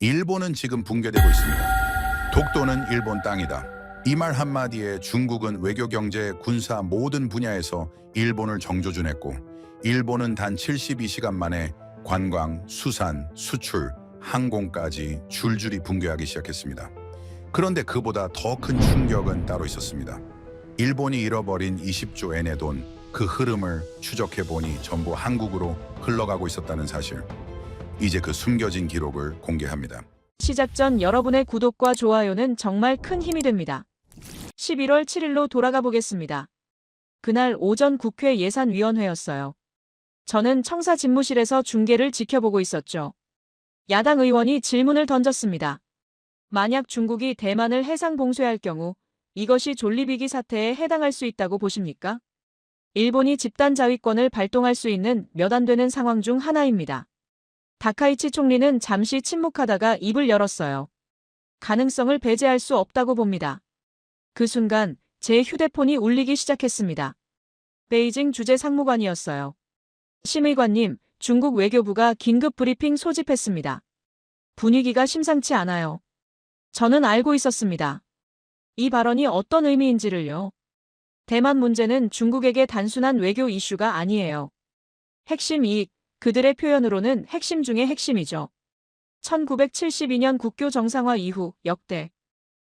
일본은 지금 붕괴되고 있습니다. 독도는 일본 땅이다. 이 말 한마디에 중국은 외교, 경제, 군사 모든 분야에서 일본을 정조준했고, 일본은 단 72시간 만에 관광, 수산, 수출, 항공까지 줄줄이 붕괴하기 시작했습니다. 그런데 그보다 더 큰 충격은 따로 있었습니다. 일본이 잃어버린 20조 엔의 돈, 그 흐름을 추적해보니 전부 한국으로 흘러가고 있었다는 사실. 이제 그 숨겨진 기록을 공개합니다. 시작 전 여러분의 구독과 좋아요는 정말 큰 힘이 됩니다. 11월 7일로 돌아가 보겠습니다. 그날 오전 국회 예산위원회였어요. 저는 청사 집무실에서 중계를 지켜보고 있었죠. 야당 의원이 질문을 던졌습니다. 만약 중국이 대만을 해상 봉쇄할 경우 이것이 존리비기 사태에 해당할 수 있다고 보십니까? 일본이 집단 자위권을 발동할 수 있는 몇 안 되는 상황 중 하나입니다. 다카이치 총리는 잠시 침묵하다가 입을 열었어요. 가능성을 배제할 수 없다고 봅니다. 그 순간 제 휴대폰이 울리기 시작했습니다. 베이징 주재 상무관이었어요. 심의관님, 중국 외교부가 긴급 브리핑 소집했습니다. 분위기가 심상치 않아요. 저는 알고 있었습니다. 이 발언이 어떤 의미인지를요. 대만 문제는 중국에게 단순한 외교 이슈가 아니에요. 핵심 이익, 그들의 표현으로는 핵심 중의 핵심이죠. 1972년 국교 정상화 이후 역대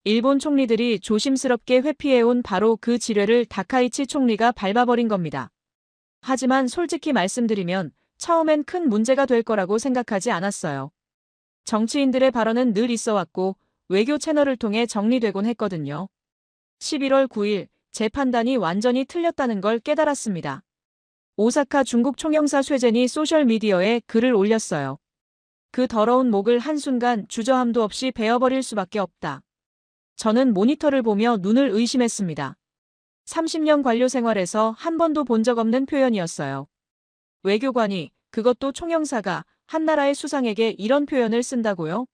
일본 총리들이 조심스럽게 회피해온 바로 그 지뢰를 다카이치 총리가 밟아버린 겁니다. 하지만 솔직히 말씀드리면 처음엔 큰 문제가 될 거라고 생각하지 않았어요. 정치인들의 발언은 늘 있어왔고 외교 채널을 통해 정리되곤 했거든요. 11월 9일 제 판단이 완전히 틀렸다는 걸 깨달았습니다. 오사카 중국 총영사 쇠젠이 소셜미디어에 글을 올렸어요. 그 더러운 목을 한순간 주저함도 없이 베어버릴 수밖에 없다. 저는 모니터를 보며 눈을 의심했습니다. 30년 관료 생활에서 한 번도 본 적 없는 표현이었어요. 외교관이, 그것도 총영사가 한 나라의 수상에게 이런 표현을 쓴다고요?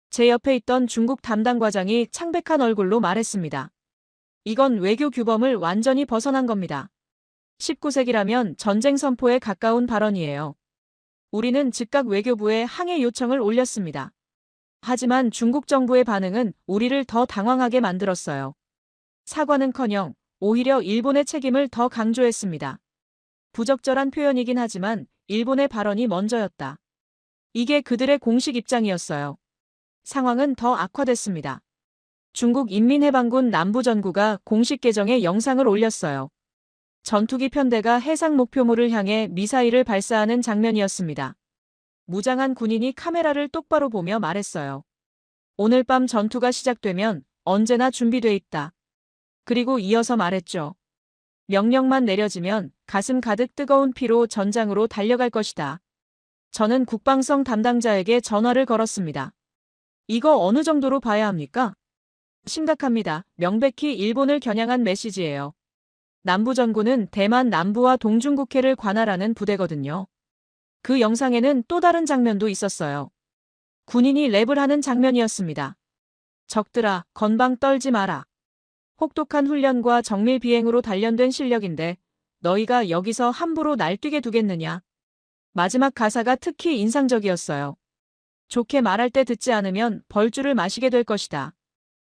제 옆에 있던 중국 담당 과장이 창백한 얼굴로 말했습니다. 이건 외교 규범을 완전히 벗어난 겁니다. 19세기라면 전쟁 선포에 가까운 발언이에요. 우리는 즉각 외교부에 항해 요청을 올렸습니다. 하지만 중국 정부의 반응은 우리를 더 당황하게 만들었어요. 사과는커녕 오히려 일본의 책임을 더 강조했습니다. 부적절한 표현이긴 하지만 일본의 발언이 먼저였다. 이게 그들의 공식 입장이었어요. 상황은 더 악화됐습니다. 중국 인민해방군 남부전구가 공식 계정에 영상을 올렸어요. 전투기 편대가 해상 목표물을 향해 미사일을 발사하는 장면이었습니다. 무장한 군인이 카메라를 똑바로 보며 말했어요. 오늘 밤 전투가 시작되면 언제나 준비돼 있다. 그리고 이어서 말했죠. 명령만 내려지면 가슴 가득 뜨거운 피로 전장으로 달려갈 것이다. 저는 국방성 담당자에게 전화를 걸었습니다. 이거 어느 정도로 봐야 합니까? 심각합니다. 명백히 일본을 겨냥한 메시지예요. 남부전구는 대만 남부와 동중국해를 관할하는 부대거든요. 그 영상에는 또 다른 장면도 있었어요. 군인이 랩을 하는 장면이었습니다. 적들아, 건방 떨지 마라. 혹독한 훈련과 정밀 비행으로 단련된 실력인데 너희가 여기서 함부로 날뛰게 두겠느냐. 마지막 가사가 특히 인상적이었어요. 좋게 말할 때 듣지 않으면 벌주를 마시게 될 것이다.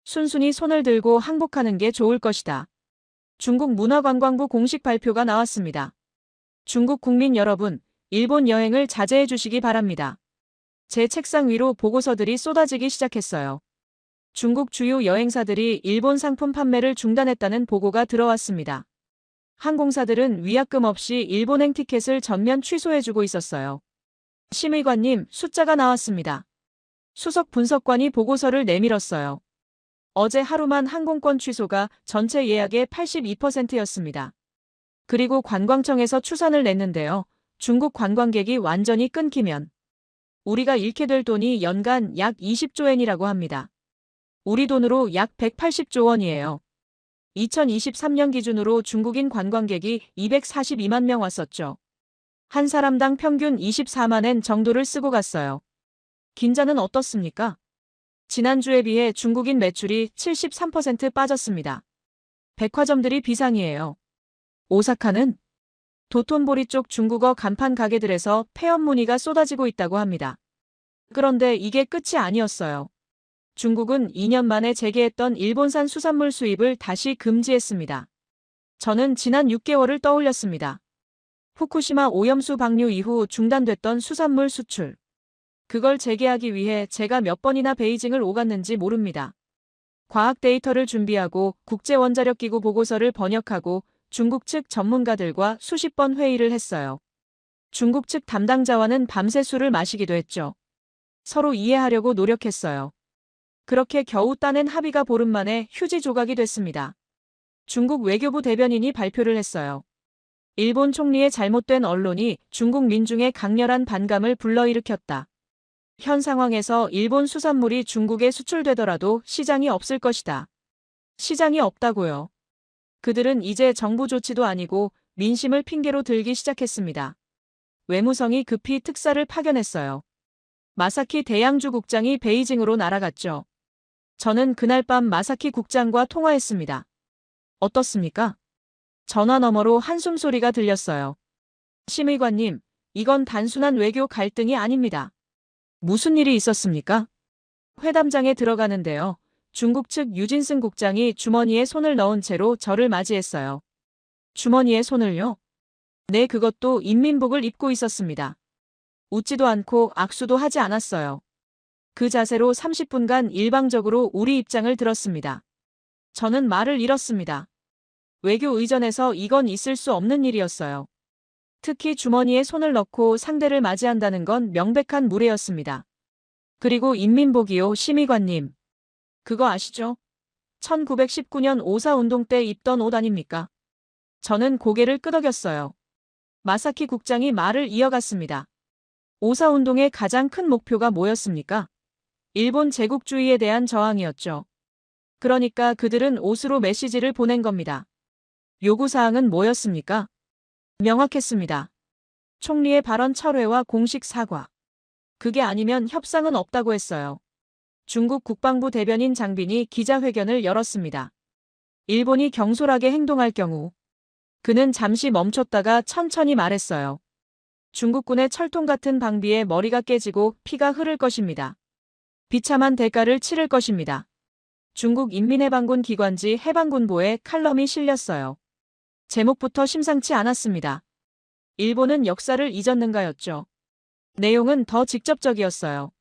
순순히 손을 들고 항복하는 게 좋을 것이다. 중국 문화관광부 공식 발표가 나왔습니다. 중국 국민 여러분, 일본 여행을 자제해 주시기 바랍니다. 제 책상 위로 보고서들이 쏟아지기 시작했어요. 중국 주요 여행사들이 일본 상품 판매를 중단했다는 보고가 들어왔습니다. 항공사들은 위약금 없이 일본행 티켓을 전면 취소해주고 있었어요. 심의관님, 숫자가 나왔습니다. 수석 분석관이 보고서를 내밀었어요. 어제 하루만 항공권 취소가 전체 예약의 82%였습니다. 그리고 관광청에서 추산을 냈는데요. 중국 관광객이 완전히 끊기면 우리가 잃게 될 돈이 연간 약 20조 엔이라고 합니다. 우리 돈으로 약 180조 원이에요. 2023년 기준으로 중국인 관광객이 242만 명 왔었죠. 한 사람당 평균 24만 엔 정도를 쓰고 갔어요. 긴자는 어떻습니까? 지난주에 비해 중국인 매출이 73% 빠졌습니다. 백화점들이 비상이에요. 오사카는 도톤보리 쪽 중국어 간판 가게들에서 폐업 문의가 쏟아지고 있다고 합니다. 그런데 이게 끝이 아니었어요. 중국은 2년 만에 재개했던 일본산 수산물 수입을 다시 금지했습니다. 저는 지난 6개월을 떠올렸습니다. 후쿠시마 오염수 방류 이후 중단됐던 수산물 수출. 그걸 재개하기 위해 제가 몇 번이나 베이징을 오갔는지 모릅니다. 과학 데이터를 준비하고 국제원자력기구 보고서를 번역하고 중국 측 전문가들과 수십 번 회의를 했어요. 중국 측 담당자와는 밤새 술을 마시기도 했죠. 서로 이해하려고 노력했어요. 그렇게 겨우 따낸 합의가 보름 만에 휴지 조각이 됐습니다. 중국 외교부 대변인이 발표를 했어요. 일본 총리의 잘못된 언론이 중국 민중의 강렬한 반감을 불러일으켰다. 현 상황에서 일본 수산물이 중국에 수출되더라도 시장이 없을 것이다. 시장이 없다고요. 그들은 이제 정부 조치도 아니고 민심을 핑계로 들기 시작했습니다. 외무성이 급히 특사를 파견했어요. 마사키 대양주 국장이 베이징으로 날아갔죠. 저는 그날 밤 마사키 국장과 통화했습니다. 어떻습니까? 전화 너머로 한숨 소리가 들렸어요. 심의관님, 이건 단순한 외교 갈등이 아닙니다. 무슨 일이 있었습니까? 회담장에 들어가는데요. 중국 측 유진승 국장이 주머니에 손을 넣은 채로 저를 맞이했어요. 주머니에 손을요? 네, 그것도 인민복을 입고 있었습니다. 웃지도 않고 악수도 하지 않았어요. 그 자세로 30분간 일방적으로 우리 입장을 들었습니다. 저는 말을 잃었습니다. 외교 의전에서 이건 있을 수 없는 일이었어요. 특히 주머니에 손을 넣고 상대를 맞이한다는 건 명백한 무례였습니다. 그리고 인민복이요, 심의관님. 그거 아시죠? 1919년 오사운동 때 입던 옷 아닙니까? 저는 고개를 끄덕였어요. 마사키 국장이 말을 이어갔습니다. 오사운동의 가장 큰 목표가 뭐였습니까? 일본 제국주의에 대한 저항이었죠. 그러니까 그들은 옷으로 메시지를 보낸 겁니다. 요구사항은 뭐였습니까? 명확했습니다. 총리의 발언 철회와 공식 사과. 그게 아니면 협상은 없다고 했어요. 중국 국방부 대변인 장빈이 기자회견을 열었습니다. 일본이 경솔하게 행동할 경우 그는 잠시 멈췄다가 천천히 말했어요. 중국군의 철통 같은 방비에 머리가 깨지고 피가 흐를 것입니다. 비참한 대가를 치를 것입니다. 중국 인민해방군 기관지 해방군보에 칼럼이 실렸어요. 제목부터 심상치 않았습니다. 일본은 역사를 잊었는가였죠. 내용은 더 직접적이었어요.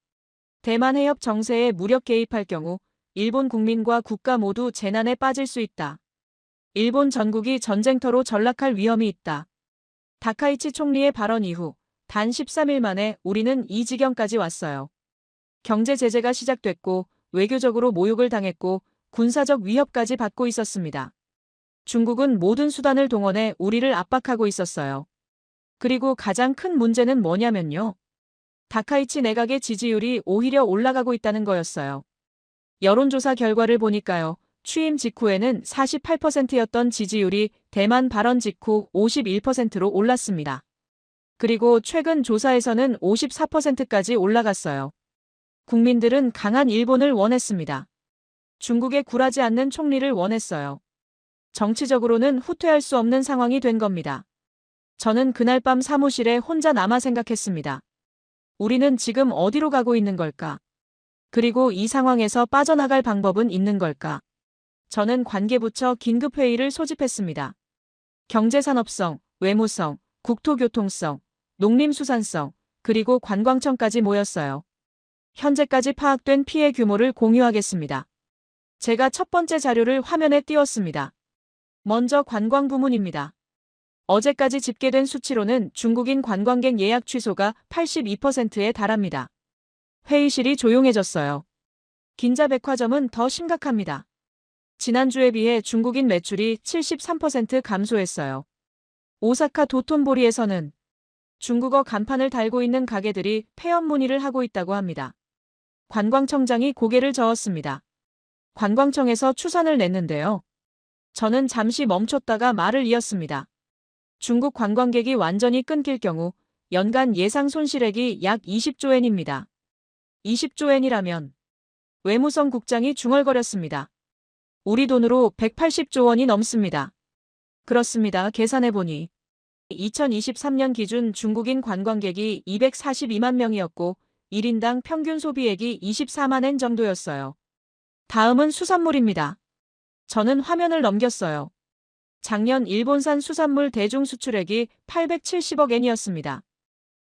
대만 해협 정세에 무력 개입할 경우 일본 국민과 국가 모두 재난에 빠질 수 있다. 일본 전국이 전쟁터로 전락할 위험이 있다. 다카이치 총리의 발언 이후 단 13일 만에 우리는 이 지경까지 왔어요. 경제 제재가 시작됐고 외교적으로 모욕을 당했고 군사적 위협까지 받고 있었습니다. 중국은 모든 수단을 동원해 우리를 압박하고 있었어요. 그리고 가장 큰 문제는 뭐냐면요. 다카이치 내각의 지지율이 오히려 올라가고 있다는 거였어요. 여론조사 결과를 보니까요. 취임 직후에는 48%였던 지지율이 대만 발언 직후 51%로 올랐습니다. 그리고 최근 조사에서는 54%까지 올라갔어요. 국민들은 강한 일본을 원했습니다. 중국에 굴하지 않는 총리를 원했어요. 정치적으로는 후퇴할 수 없는 상황이 된 겁니다. 저는 그날 밤 사무실에 혼자 남아 생각했습니다. 우리는 지금 어디로 가고 있는 걸까? 그리고 이 상황에서 빠져나갈 방법은 있는 걸까? 저는 관계부처 긴급회의를 소집했습니다. 경제산업성, 외무성, 국토교통성, 농림수산성, 그리고 관광청까지 모였어요. 현재까지 파악된 피해 규모를 공유하겠습니다. 제가 첫 번째 자료를 화면에 띄웠습니다. 먼저 관광부문입니다. 어제까지 집계된 수치로는 중국인 관광객 예약 취소가 82%에 달합니다. 회의실이 조용해졌어요. 긴자백화점은 더 심각합니다. 지난주에 비해 중국인 매출이 73% 감소했어요. 오사카 도톤보리에서는 중국어 간판을 달고 있는 가게들이 폐업 문의를 하고 있다고 합니다. 관광청장이 고개를 저었습니다. 관광청에서 추산을 냈는데요. 저는 잠시 멈췄다가 말을 이었습니다. 중국 관광객이 완전히 끊길 경우 연간 예상 손실액이 약 20조 엔입니다. 20조 엔이라면 외무성 국장이 중얼거렸습니다. 우리 돈으로 180조 원이 넘습니다. 그렇습니다. 계산해보니 2023년 기준 중국인 관광객이 242만 명이었고 1인당 평균 소비액이 24만 엔 정도였어요. 다음은 수산물입니다. 저는 화면을 넘겼어요. 작년 일본산 수산물 대중 수출액이 870억 엔이었습니다.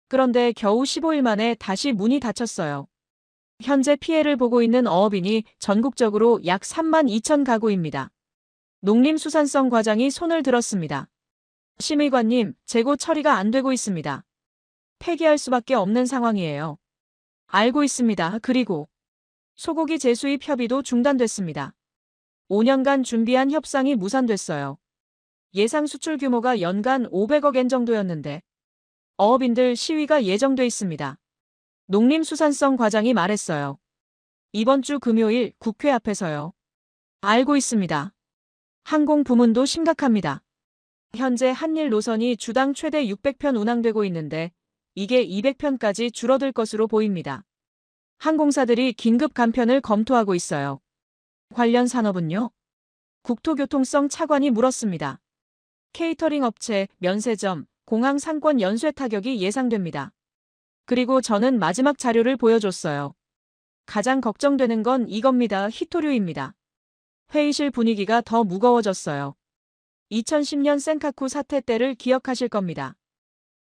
그런데 겨우 15일 만에 다시 문이 닫혔어요. 현재 피해를 보고 있는 어업인이 전국적으로 약 3만 2천 가구입니다. 농림수산성 과장이 손을 들었습니다. 심의관님, 재고 처리가 안 되고 있습니다. 폐기할 수밖에 없는 상황이에요. 알고 있습니다. 그리고 소고기 재수입 협의도 중단됐습니다. 5년간 준비한 협상이 무산됐어요. 예상 수출 규모가 연간 500억 엔 정도였는데 어업인들 시위가 예정돼 있습니다. 농림수산성 과장이 말했어요. 이번 주 금요일 국회 앞에서요. 알고 있습니다. 항공 부문도 심각합니다. 현재 한일 노선이 주당 최대 600편 운항되고 있는데 이게 200편까지 줄어들 것으로 보입니다. 항공사들이 긴급 감편을 검토하고 있어요. 관련 산업은요? 국토교통성 차관이 물었습니다. 케이터링 업체, 면세점, 공항 상권 연쇄 타격이 예상됩니다. 그리고 저는 마지막 자료를 보여줬어요. 가장 걱정되는 건 이겁니다. 히토류입니다. 회의실 분위기가 더 무거워졌어요. 2010년 센카쿠 사태 때를 기억하실 겁니다.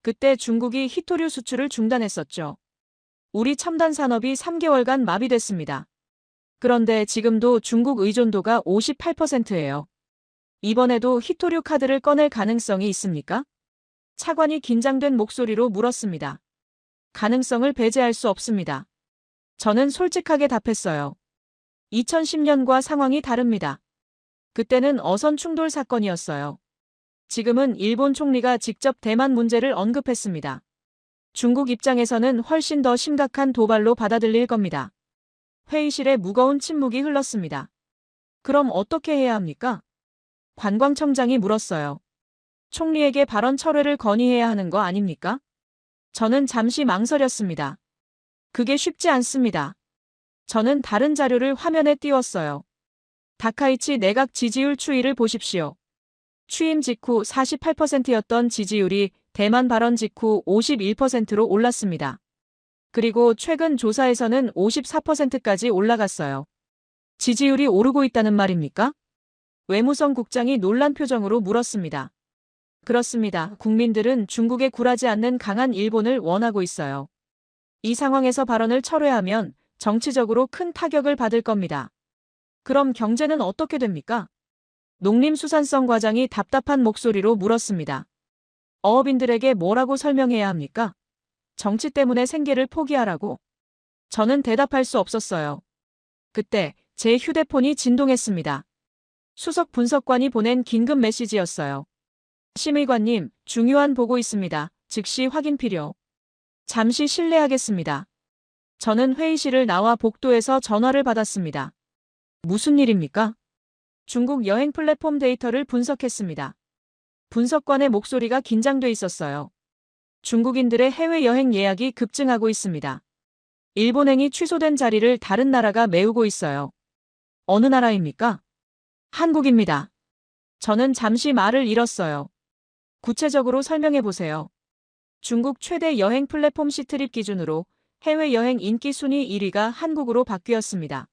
그때 중국이 히토류 수출을 중단했었죠. 우리 첨단 산업이 3개월간 마비됐습니다. 그런데 지금도 중국 의존도가 58%예요. 이번에도 히토류 카드를 꺼낼 가능성이 있습니까? 차관이 긴장된 목소리로 물었습니다. 가능성을 배제할 수 없습니다. 저는 솔직하게 답했어요. 2010년과 상황이 다릅니다. 그때는 어선 충돌 사건이었어요. 지금은 일본 총리가 직접 대만 문제를 언급했습니다. 중국 입장에서는 훨씬 더 심각한 도발로 받아들일 겁니다. 회의실에 무거운 침묵이 흘렀습니다. 그럼 어떻게 해야 합니까? 관광청장이 물었어요. 총리에게 발언 철회를 건의해야 하는 거 아닙니까? 저는 잠시 망설였습니다. 그게 쉽지 않습니다. 저는 다른 자료를 화면에 띄웠어요. 다카이치 내각 지지율 추이를 보십시오. 취임 직후 48%였던 지지율이 대만 발언 직후 51%로 올랐습니다. 그리고 최근 조사에서는 54%까지 올라갔어요. 지지율이 오르고 있다는 말입니까? 외무성 국장이 놀란 표정으로 물었습니다. 그렇습니다. 국민들은 중국에 굴하지 않는 강한 일본을 원하고 있어요. 이 상황에서 발언을 철회하면 정치적으로 큰 타격을 받을 겁니다. 그럼 경제는 어떻게 됩니까? 농림수산성 과장이 답답한 목소리로 물었습니다. 어업인들에게 뭐라고 설명해야 합니까? 정치 때문에 생계를 포기하라고. 저는 대답할 수 없었어요. 그때 제 휴대폰이 진동했습니다. 수석 분석관이 보낸 긴급 메시지였어요. 심의관님, 중요한 보고 있습니다. 즉시 확인 필요. 잠시 실례하겠습니다. 저는 회의실을 나와 복도에서 전화를 받았습니다. 무슨 일입니까? 중국 여행 플랫폼 데이터를 분석했습니다. 분석관의 목소리가 긴장돼 있었어요. 중국인들의 해외여행 예약이 급증하고 있습니다. 일본행이 취소된 자리를 다른 나라가 메우고 있어요. 어느 나라입니까? 한국입니다. 저는 잠시 말을 잃었어요. 구체적으로 설명해 보세요. 중국 최대 여행 플랫폼 시트립 기준으로 해외여행 인기 순위 1위가 한국으로 바뀌었습니다.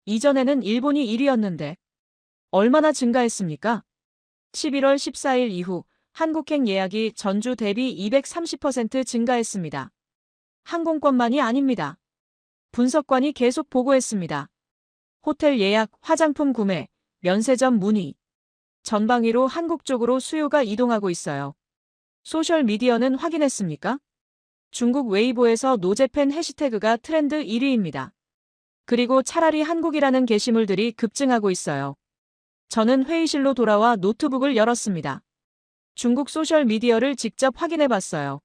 이전에는 일본이 1위였는데 얼마나 증가했습니까? 11월 14일 이후 한국행 예약이 전주 대비 230% 증가했습니다. 항공권만이 아닙니다. 분석관이 계속 보고했습니다. 호텔 예약, 화장품 구매, 면세점 문의. 전방위로 한국 쪽으로 수요가 이동하고 있어요. 소셜미디어는 확인했습니까? 중국 웨이보에서 노제팬 해시태그가 트렌드 1위입니다. 그리고 차라리 한국이라는 게시물들이 급증하고 있어요. 저는 회의실로 돌아와 노트북을 열었습니다. 중국 소셜미디어를 직접 확인해봤어요.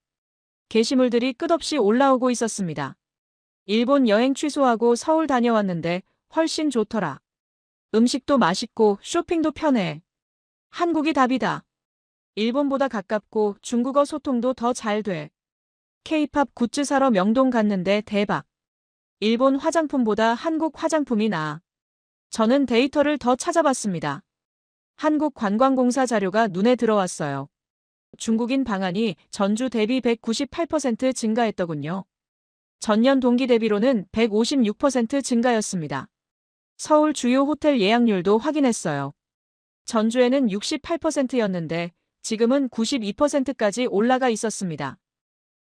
게시물들이 끝없이 올라오고 있었습니다. 일본 여행 취소하고 서울 다녀왔는데 훨씬 좋더라. 음식도 맛있고 쇼핑도 편해. 한국이 답이다. 일본보다 가깝고 중국어 소통도 더 잘 돼. K-팝 굿즈 사러 명동 갔는데 대박. 일본 화장품보다 한국 화장품이 나아. 저는 데이터를 더 찾아봤습니다. 한국관광공사 자료가 눈에 들어왔어요. 중국인 방한이 전주 대비 198% 증가했더군요. 전년 동기 대비로는 156% 증가였습니다. 서울 주요 호텔 예약률도 확인했어요. 전주에는 68%였는데 지금은 92%까지 올라가 있었습니다.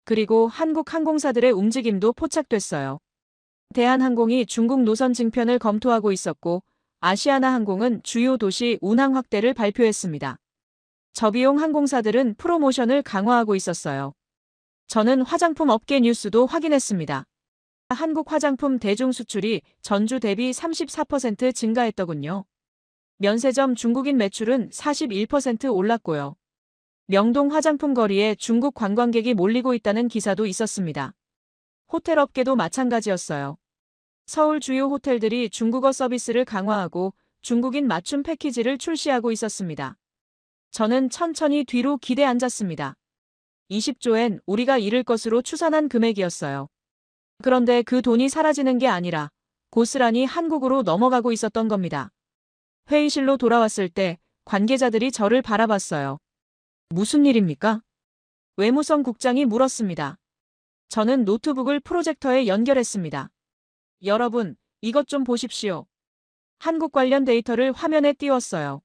그리고 한국 항공사들의 움직임도 포착됐어요. 대한항공이 중국 노선 증편을 검토하고 있었고 아시아나항공은 주요 도시 운항 확대를 발표했습니다. 저비용 항공사들은 프로모션을 강화하고 있었어요. 저는 화장품 업계 뉴스도 확인했습니다. 한국 화장품 대중 수출이 전주 대비 34% 증가했더군요. 면세점 중국인 매출은 41% 올랐고요. 명동 화장품 거리에 중국 관광객이 몰리고 있다는 기사도 있었습니다. 호텔 업계도 마찬가지였어요. 서울 주요 호텔들이 중국어 서비스를 강화하고 중국인 맞춤 패키지를 출시하고 있었습니다. 저는 천천히 뒤로 기대 앉았습니다. 20조엔 우리가 잃을 것으로 추산한 금액이었어요. 그런데 그 돈이 사라지는 게 아니라 고스란히 한국으로 넘어가고 있었던 겁니다. 회의실로 돌아왔을 때 관계자들이 저를 바라봤어요. 무슨 일입니까? 외무성 국장이 물었습니다. 저는 노트북을 프로젝터에 연결했습니다. 여러분, 이것 좀 보십시오. 한국 관련 데이터를 화면에 띄웠어요.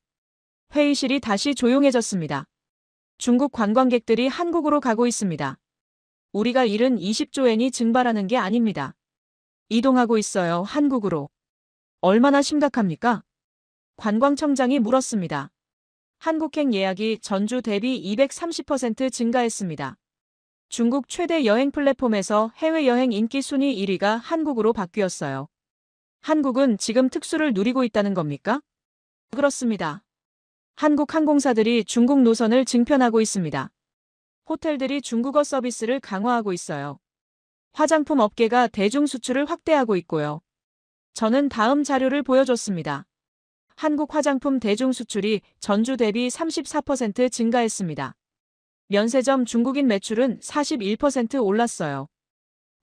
회의실이 다시 조용해졌습니다. 중국 관광객들이 한국으로 가고 있습니다. 우리가 잃은 20조엔이 증발하는 게 아닙니다. 이동하고 있어요, 한국으로. 얼마나 심각합니까? 관광청장이 물었습니다. 한국행 예약이 전주 대비 230% 증가했습니다. 중국 최대 여행 플랫폼에서 해외여행 인기 순위 1위가 한국으로 바뀌었어요. 한국은 지금 특수를 누리고 있다는 겁니까? 그렇습니다. 한국 항공사들이 중국 노선을 증편하고 있습니다. 호텔들이 중국어 서비스를 강화하고 있어요. 화장품 업계가 대중 수출을 확대하고 있고요. 저는 다음 자료를 보여줬습니다. 한국 화장품 대중 수출이 전주 대비 34% 증가했습니다. 면세점 중국인 매출은 41% 올랐어요.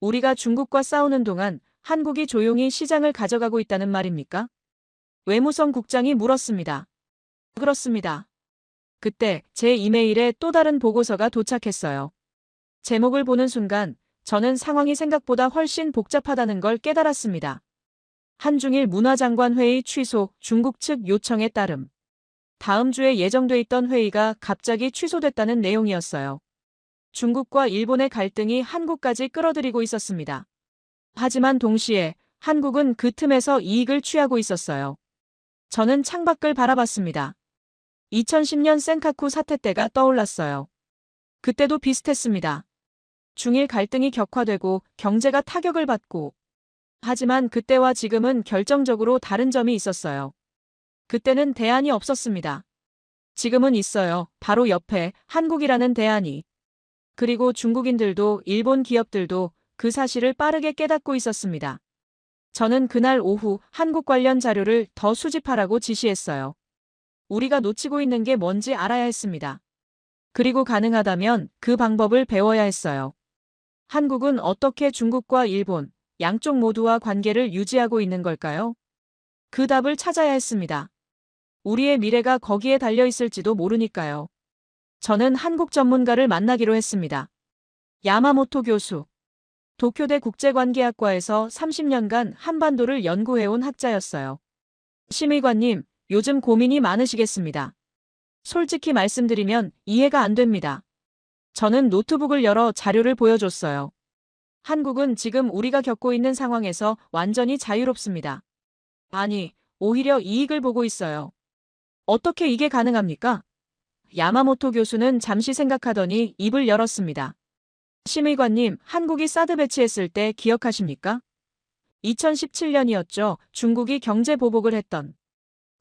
우리가 중국과 싸우는 동안 한국이 조용히 시장을 가져가고 있다는 말입니까? 외무성 국장이 물었습니다. 그렇습니다. 그때 제 이메일에 또 다른 보고서가 도착했어요. 제목을 보는 순간 저는 상황이 생각보다 훨씬 복잡하다는 걸 깨달았습니다. 한중일 문화장관 회의 취소, 중국 측 요청에 따름. 다음 주에 예정돼 있던 회의가 갑자기 취소됐다는 내용이었어요. 중국과 일본의 갈등이 한국까지 끌어들이고 있었습니다. 하지만 동시에 한국은 그 틈에서 이익을 취하고 있었어요. 저는 창밖을 바라봤습니다. 2010년 센카쿠 사태 때가 떠올랐어요. 그때도 비슷했습니다. 중일 갈등이 격화되고 경제가 타격을 받고 하지만 그때와 지금은 결정적으로 다른 점이 있었어요. 그때는 대안이 없었습니다. 지금은 있어요. 바로 옆에 한국이라는 대안이. 그리고 중국인들도 일본 기업들도 그 사실을 빠르게 깨닫고 있었습니다. 저는 그날 오후 한국 관련 자료를 더 수집하라고 지시했어요. 우리가 놓치고 있는 게 뭔지 알아야 했습니다. 그리고 가능하다면 그 방법을 배워야 했어요. 한국은 어떻게 중국과 일본, 양쪽 모두와 관계를 유지하고 있는 걸까요? 그 답을 찾아야 했습니다. 우리의 미래가 거기에 달려 있을지도 모르니까요. 저는 한국 전문가를 만나기로 했습니다. 야마모토 교수. 도쿄대 국제관계학과에서 30년간 한반도를 연구해온 학자였어요. 심의관님, 요즘 고민이 많으시겠습니다. 솔직히 말씀드리면 이해가 안 됩니다. 저는 노트북을 열어 자료를 보여줬어요. 한국은 지금 우리가 겪고 있는 상황에서 완전히 자유롭습니다. 아니, 오히려 이익을 보고 있어요. 어떻게 이게 가능합니까? 야마모토 교수는 잠시 생각하더니 입을 열었습니다. 심의관님, 한국이 사드 배치했을 때 기억하십니까? 2017년이었죠. 중국이 경제 보복을 했던.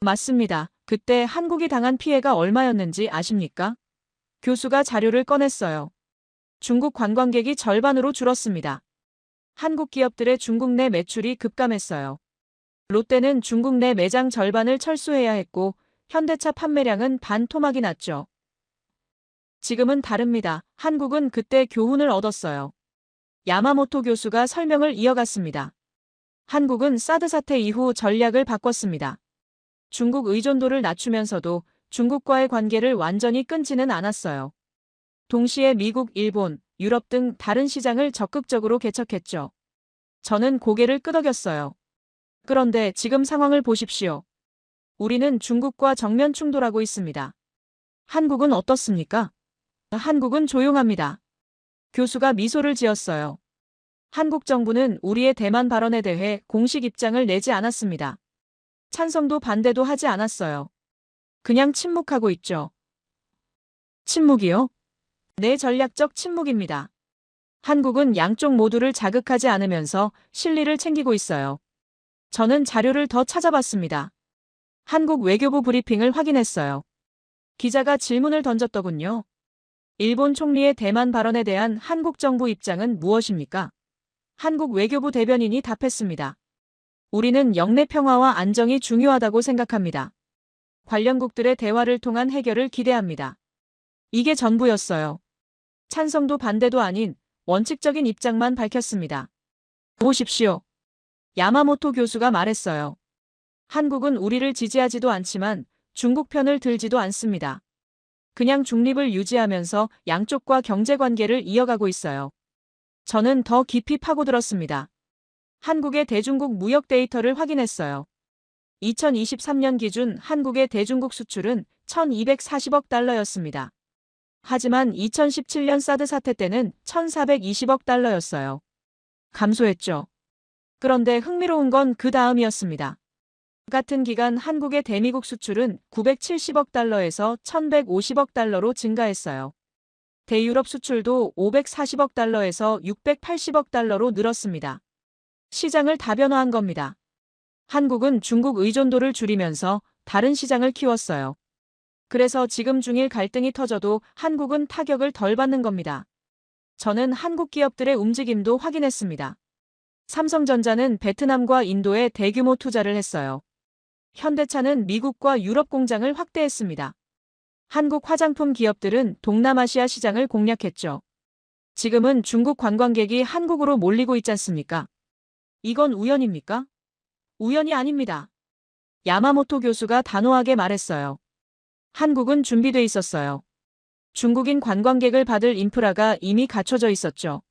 맞습니다. 그때 한국이 당한 피해가 얼마였는지 아십니까? 교수가 자료를 꺼냈어요. 중국 관광객이 절반으로 줄었습니다. 한국 기업들의 중국 내 매출이 급감했어요. 롯데는 중국 내 매장 절반을 철수해야 했고 현대차 판매량은 반토막이 났죠. 지금은 다릅니다. 한국은 그때 교훈을 얻었어요. 야마모토 교수가 설명을 이어갔습니다. 한국은 사드 사태 이후 전략을 바꿨습니다. 중국 의존도를 낮추면서도 중국과의 관계를 완전히 끊지는 않았어요. 동시에 미국, 일본, 유럽 등 다른 시장을 적극적으로 개척했죠. 저는 고개를 끄덕였어요. 그런데 지금 상황을 보십시오. 우리는 중국과 정면 충돌하고 있습니다. 한국은 어떻습니까? 한국은 조용합니다. 교수가 미소를 지었어요. 한국 정부는 우리의 대만 발언에 대해 공식 입장을 내지 않았습니다. 찬성도 반대도 하지 않았어요. 그냥 침묵하고 있죠. 침묵이요? 네, 전략적 침묵입니다. 한국은 양쪽 모두를 자극하지 않으면서 실리를 챙기고 있어요. 저는 자료를 더 찾아봤습니다. 한국 외교부 브리핑을 확인했어요. 기자가 질문을 던졌더군요. 일본 총리의 대만 발언에 대한 한국 정부 입장은 무엇입니까? 한국 외교부 대변인이 답했습니다. 우리는 영내 평화와 안정이 중요하다고 생각합니다. 관련국들의 대화를 통한 해결을 기대합니다. 이게 전부였어요. 찬성도 반대도 아닌 원칙적인 입장만 밝혔습니다. 보십시오. 야마모토 교수가 말했어요. 한국은 우리를 지지하지도 않지만 중국 편을 들지도 않습니다. 그냥 중립을 유지하면서 양쪽과 경제관계를 이어가고 있어요. 저는 더 깊이 파고들었습니다. 한국의 대중국 무역 데이터를 확인했어요. 2023년 기준 한국의 대중국 수출은 1,240억 달러였습니다. 하지만 2017년 사드 사태 때는 1,420억 달러였어요. 감소했죠. 그런데 흥미로운 건 그 다음이었습니다. 같은 기간 한국의 대미국 수출은 970억 달러에서 1,150억 달러로 증가했어요. 대유럽 수출도 540억 달러에서 680억 달러로 늘었습니다. 시장을 다변화한 겁니다. 한국은 중국 의존도를 줄이면서 다른 시장을 키웠어요. 그래서 지금 중일 갈등이 터져도 한국은 타격을 덜 받는 겁니다. 저는 한국 기업들의 움직임도 확인했습니다. 삼성전자는 베트남과 인도에 대규모 투자를 했어요. 현대차는 미국과 유럽 공장을 확대했습니다. 한국 화장품 기업들은 동남아시아 시장을 공략했죠. 지금은 중국 관광객이 한국으로 몰리고 있지 않습니까? 이건 우연입니까? 우연이 아닙니다. 야마모토 교수가 단호하게 말했어요. 한국은 준비돼 있었어요. 중국인 관광객을 받을 인프라가 이미 갖춰져 있었죠.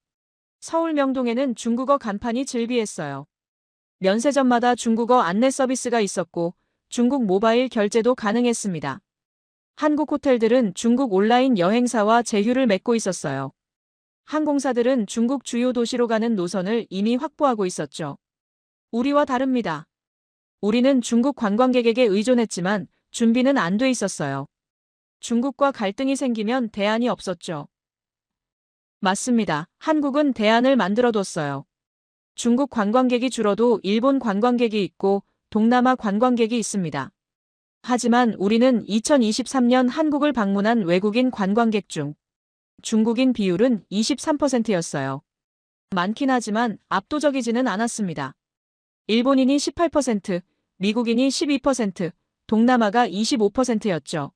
서울 명동에는 중국어 간판이 즐비했어요. 면세점마다 중국어 안내 서비스가 있었고 중국 모바일 결제도 가능했습니다. 한국 호텔들은 중국 온라인 여행사와 제휴를 맺고 있었어요. 항공사들은 중국 주요 도시로 가는 노선을 이미 확보하고 있었죠. 우리와 다릅니다. 우리는 중국 관광객에게 의존했지만 준비는 안 돼 있었어요. 중국과 갈등이 생기면 대안이 없었죠. 맞습니다. 한국은 대안을 만들어뒀어요. 중국 관광객이 줄어도 일본 관광객이 있고 동남아 관광객이 있습니다. 하지만 우리는 2023년 한국을 방문한 외국인 관광객 중 중국인 비율은 23%였어요. 많긴 하지만 압도적이지는 않았습니다. 일본인이 18%, 미국인이 12%, 동남아가 25%였죠.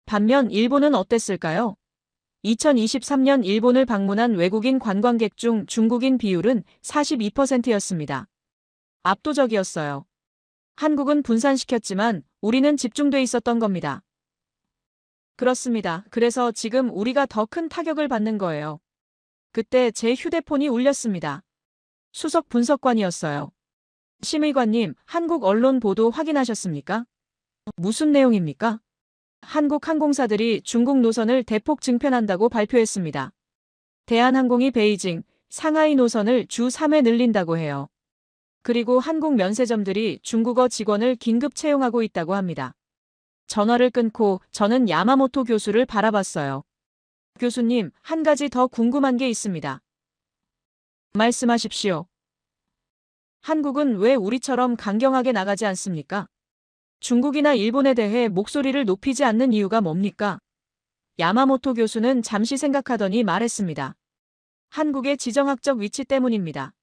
반면 일본은 어땠을까요? 2023년 일본을 방문한 외국인 관광객 중 중국인 비율은 42%였습니다. 압도적이었어요. 한국은 분산시켰지만 우리는 집중돼 있었던 겁니다. 그렇습니다. 그래서 지금 우리가 더 큰 타격을 받는 거예요. 그때 제 휴대폰이 울렸습니다. 수석 분석관이었어요. 심의관님, 한국 언론 보도 확인하셨습니까? 무슨 내용입니까? 한국 항공사들이 중국 노선을 대폭 증편한다고 발표했습니다. 대한항공이 베이징, 상하이 노선을 주 3회 늘린다고 해요. 그리고 한국 면세점들이 중국어 직원을 긴급 채용하고 있다고 합니다. 전화를 끊고 저는 야마모토 교수를 바라봤어요. 교수님, 한 가지 더 궁금한 게 있습니다. 말씀하십시오. 한국은 왜 우리처럼 강경하게 나가지 않습니까? 중국이나 일본에 대해 목소리를 높이지 않는 이유가 뭡니까? 야마모토 교수는 잠시 생각하더니 말했습니다. 한국의 지정학적 위치 때문입니다.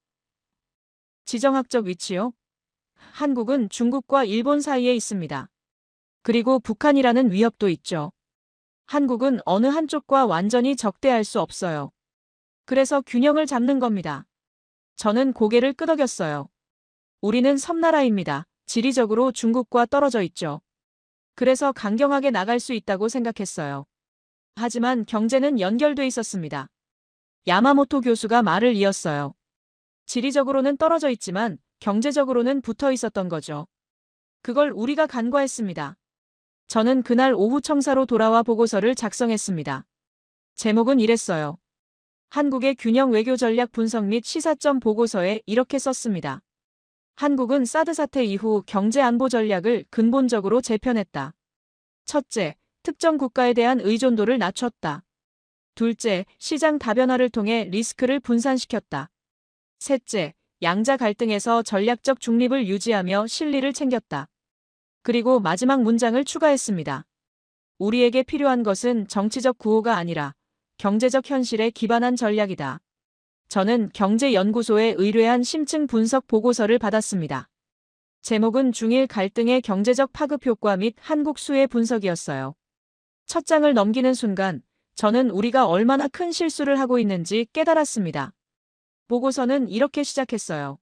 지정학적 위치요? 한국은 중국과 일본 사이에 있습니다. 그리고 북한이라는 위협도 있죠. 한국은 어느 한쪽과 완전히 적대할 수 없어요. 그래서 균형을 잡는 겁니다. 저는 고개를 끄덕였어요. 우리는 섬나라입니다. 지리적으로 중국과 떨어져 있죠. 그래서 강경하게 나갈 수 있다고 생각했어요. 하지만 경제는 연결돼 있었습니다. 야마모토 교수가 말을 이었어요. 지리적으로는 떨어져 있지만 경제적으로는 붙어 있었던 거죠. 그걸 우리가 간과했습니다. 저는 그날 오후 청사로 돌아와 보고서를 작성했습니다. 제목은 이랬어요. 한국의 균형 외교 전략 분석 및 시사점 보고서에 이렇게 썼습니다. 한국은 사드 사태 이후 경제 안보 전략을 근본적으로 재편했다. 첫째, 특정 국가에 대한 의존도를 낮췄다. 둘째, 시장 다변화를 통해 리스크를 분산시켰다. 셋째, 양자 갈등에서 전략적 중립을 유지하며 실리를 챙겼다. 그리고 마지막 문장을 추가했습니다. 우리에게 필요한 것은 정치적 구호가 아니라 경제적 현실에 기반한 전략이다. 저는 경제연구소에 의뢰한 심층 분석 보고서를 받았습니다. 제목은 중일 갈등의 경제적 파급 효과 및 한국 수혜 분석이었어요. 첫 장을 넘기는 순간 저는 우리가 얼마나 큰 실수를 하고 있는지 깨달았습니다. 보고서는 이렇게 시작했어요.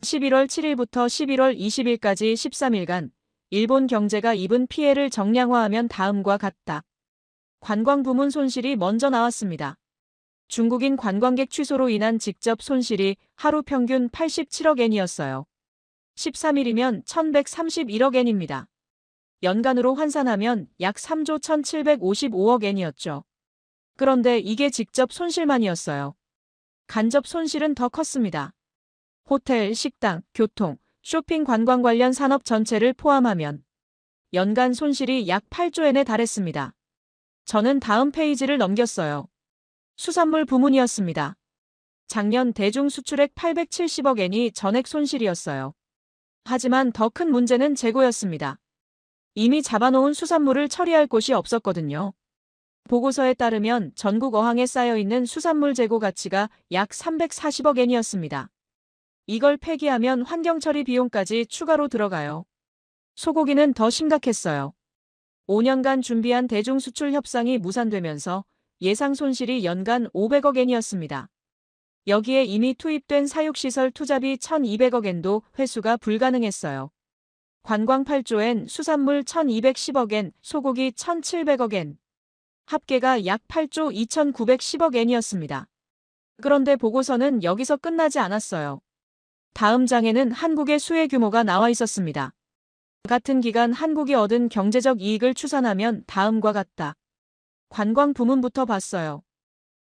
11월 7일부터 11월 20일까지 13일간 일본 경제가 입은 피해를 정량화하면 다음과 같다. 관광 부문 손실이 먼저 나왔습니다. 중국인 관광객 취소로 인한 직접 손실이 하루 평균 87억 엔이었어요. 13일이면 1131억 엔입니다. 연간으로 환산하면 약 3조 1755억 엔이었죠. 그런데 이게 직접 손실만이었어요. 간접 손실은 더 컸습니다. 호텔, 식당, 교통, 쇼핑 관광 관련 산업 전체를 포함하면 연간 손실이 약 8조 엔에 달했습니다. 저는 다음 페이지를 넘겼어요. 수산물 부문이었습니다. 작년 대중 수출액 870억 엔이 전액 손실이었어요. 하지만 더 큰 문제는 재고였습니다. 이미 잡아놓은 수산물을 처리할 곳이 없었거든요. 보고서에 따르면 전국 어항에 쌓여있는 수산물 재고 가치가 약 340억 엔이었습니다. 이걸 폐기하면 환경처리 비용까지 추가로 들어가요. 소고기는 더 심각했어요. 5년간 준비한 대중수출 협상이 무산되면서 예상 손실이 연간 500억 엔이었습니다. 여기에 이미 투입된 사육시설 투자비 1200억 엔도 회수가 불가능했어요. 관광 8조 엔, 수산물 1210억 엔, 소고기 1700억 엔. 합계가 약 8조 2910억 엔이었습니다. 그런데 보고서는 여기서 끝나지 않았어요. 다음 장에는 한국의 수혜 규모가 나와 있었습니다. 같은 기간 한국이 얻은 경제적 이익을 추산하면 다음과 같다. 관광 부문부터 봤어요.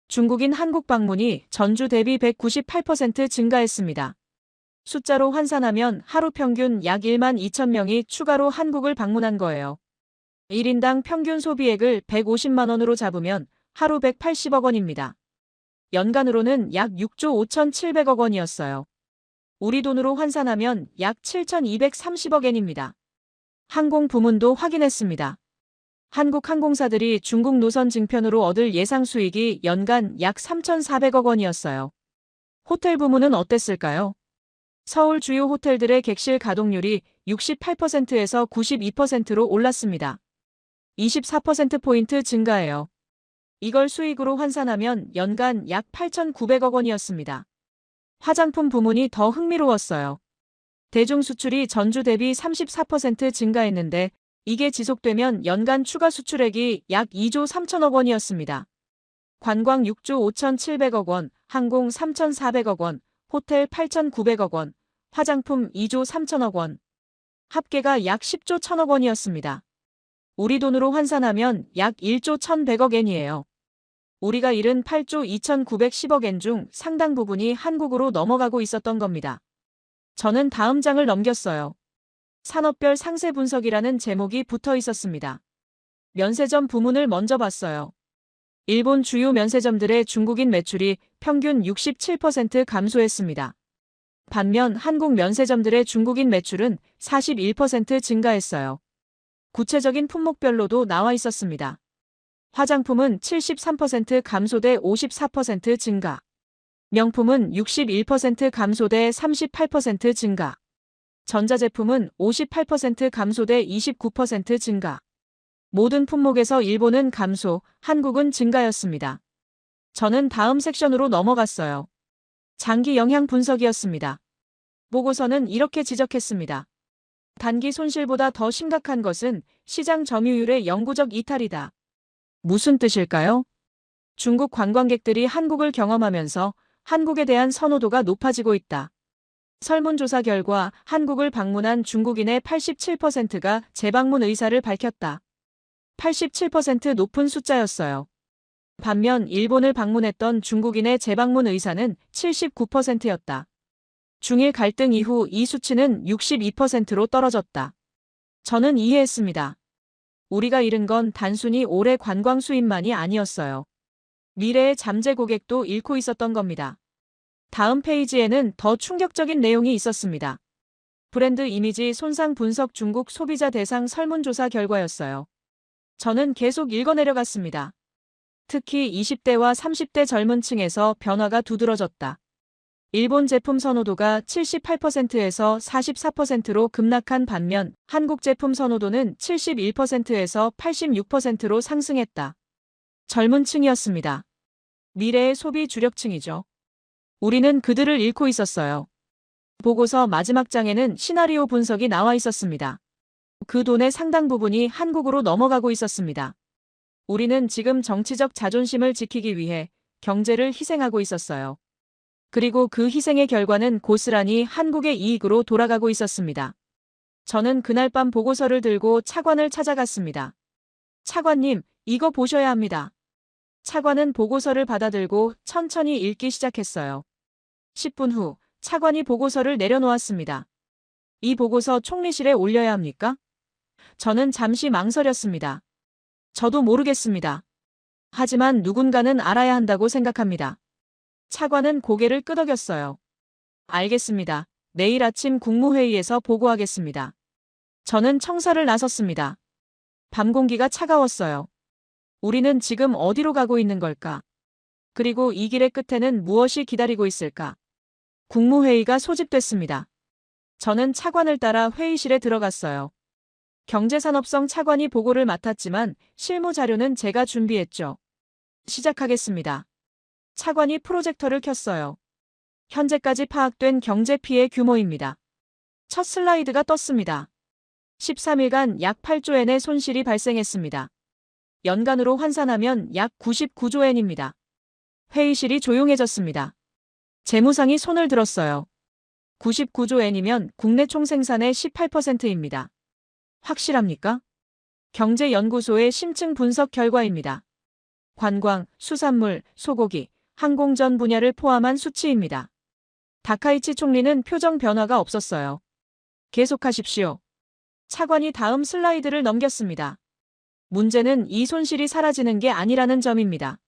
중국인 한국 방문이 전주 대비 198% 증가했습니다. 숫자로 환산하면 하루 평균 약 1만 2천 명이 추가로 한국을 방문한 거예요. 1인당 평균 소비액을 150만 원으로 잡으면 하루 180억 원입니다. 연간으로는 약 6조 5,700억 원이었어요. 우리 돈으로 환산하면 약 7,230억 엔입니다. 항공 부문도 확인했습니다. 한국 항공사들이 중국 노선 증편으로 얻을 예상 수익이 연간 약 3,400억 원이었어요. 호텔 부문은 어땠을까요? 서울 주요 호텔들의 객실 가동률이 68%에서 92%로 올랐습니다. 24%포인트 증가해요. 이걸 수익으로 환산하면 연간 약 8,900억 원이었습니다. 화장품 부문이 더 흥미로웠어요. 대중 수출이 전주 대비 34% 증가했는데 이게 지속되면 연간 추가 수출액이 약 2조 3천억 원이었습니다. 관광 6조 5,700억 원, 항공 3,400억 원, 호텔 8,900억 원, 화장품 2조 3천억 원. 합계가 약 10조 1천억 원이었습니다. 우리 돈으로 환산하면 약 1조 1,100억 엔이에요. 우리가 잃은 8조 2,910억 엔 중 상당 부분이 한국으로 넘어가고 있었던 겁니다. 저는 다음 장을 넘겼어요. 산업별 상세 분석이라는 제목이 붙어 있었습니다. 면세점 부문을 먼저 봤어요. 일본 주요 면세점들의 중국인 매출이 평균 67% 감소했습니다. 반면 한국 면세점들의 중국인 매출은 41% 증가했어요. 구체적인 품목별로도 나와 있었습니다. 화장품은 73% 감소돼 54% 증가. 명품은 61% 감소돼 38% 증가. 전자제품은 58% 감소돼 29% 증가. 모든 품목에서 일본은 감소, 한국은 증가였습니다. 저는 다음 섹션으로 넘어갔어요. 장기 영향 분석이었습니다. 보고서는 이렇게 지적했습니다. 단기 손실보다 더 심각한 것은 시장 점유율의 영구적 이탈이다. 무슨 뜻일까요? 중국 관광객들이 한국을 경험하면서 한국에 대한 선호도가 높아지고 있다. 설문조사 결과 한국을 방문한 중국인의 87%가 재방문 의사를 밝혔다. 87% 높은 숫자였어요. 반면 일본을 방문했던 중국인의 재방문 의사는 79%였다. 중일 갈등 이후 이 수치는 62%로 떨어졌다. 저는 이해했습니다. 우리가 잃은 건 단순히 올해 관광 수입만이 아니었어요. 미래의 잠재 고객도 잃고 있었던 겁니다. 다음 페이지에는 더 충격적인 내용이 있었습니다. 브랜드 이미지 손상 분석 중국 소비자 대상 설문조사 결과였어요. 저는 계속 읽어내려갔습니다. 특히 20대와 30대 젊은 층에서 변화가 두드러졌다. 일본 제품 선호도가 78%에서 44%로 급락한 반면 한국 제품 선호도는 71%에서 86%로 상승했다. 젊은 층이었습니다. 미래의 소비 주력층이죠. 우리는 그들을 잃고 있었어요. 보고서 마지막 장에는 시나리오 분석이 나와 있었습니다. 그 돈의 상당 부분이 한국으로 넘어가고 있었습니다. 우리는 지금 정치적 자존심을 지키기 위해 경제를 희생하고 있었어요. 그리고 그 희생의 결과는 고스란히 한국의 이익으로 돌아가고 있었습니다. 저는 그날 밤 보고서를 들고 차관을 찾아갔습니다. 차관님, 이거 보셔야 합니다. 차관은 보고서를 받아들고 천천히 읽기 시작했어요. 10분 후 차관이 보고서를 내려놓았습니다. 이 보고서 총리실에 올려야 합니까? 저는 잠시 망설였습니다. 저도 모르겠습니다. 하지만 누군가는 알아야 한다고 생각합니다. 차관은 고개를 끄덕였어요. 알겠습니다. 내일 아침 국무회의에서 보고하겠습니다. 저는 청사를 나섰습니다. 밤 공기가 차가웠어요. 우리는 지금 어디로 가고 있는 걸까? 그리고 이 길의 끝에는 무엇이 기다리고 있을까? 국무회의가 소집됐습니다. 저는 차관을 따라 회의실에 들어갔어요. 경제산업성 차관이 보고를 맡았지만 실무 자료는 제가 준비했죠. 시작하겠습니다. 차관이 프로젝터를 켰어요. 현재까지 파악된 경제 피해 규모입니다. 첫 슬라이드가 떴습니다. 13일간 약 8조 엔의 손실이 발생했습니다. 연간으로 환산하면 약 99조 엔입니다. 회의실이 조용해졌습니다. 재무상이 손을 들었어요. 99조 엔이면 국내 총생산의 18%입니다. 확실합니까? 경제연구소의 심층 분석 결과입니다. 관광, 수산물, 소고기, 항공전 분야를 포함한 수치입니다. 다카이치 총리는 표정 변화가 없었어요. 계속하십시오. 차관이 다음 슬라이드를 넘겼습니다. 문제는 이 손실이 사라지는 게 아니라는 점입니다.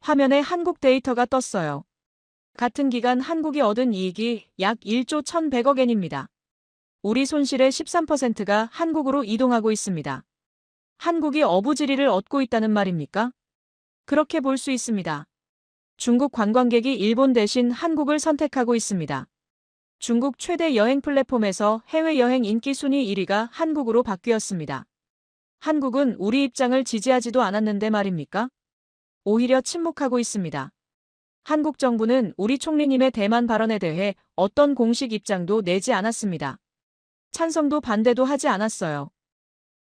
화면에 한국 데이터가 떴어요. 같은 기간 한국이 얻은 이익이 약 1조 1,100억 엔입니다. 우리 손실의 13%가 한국으로 이동하고 있습니다. 한국이 어부지리를 얻고 있다는 말입니까? 그렇게 볼 수 있습니다. 중국 관광객이 일본 대신 한국을 선택하고 있습니다. 중국 최대 여행 플랫폼에서 해외여행 인기 순위 1위가 한국으로 바뀌었습니다. 한국은 우리 입장을 지지하지도 않았는데 말입니까? 오히려 침묵하고 있습니다. 한국 정부는 우리 총리님의 대만 발언에 대해 어떤 공식 입장도 내지 않았습니다. 찬성도 반대도 하지 않았어요.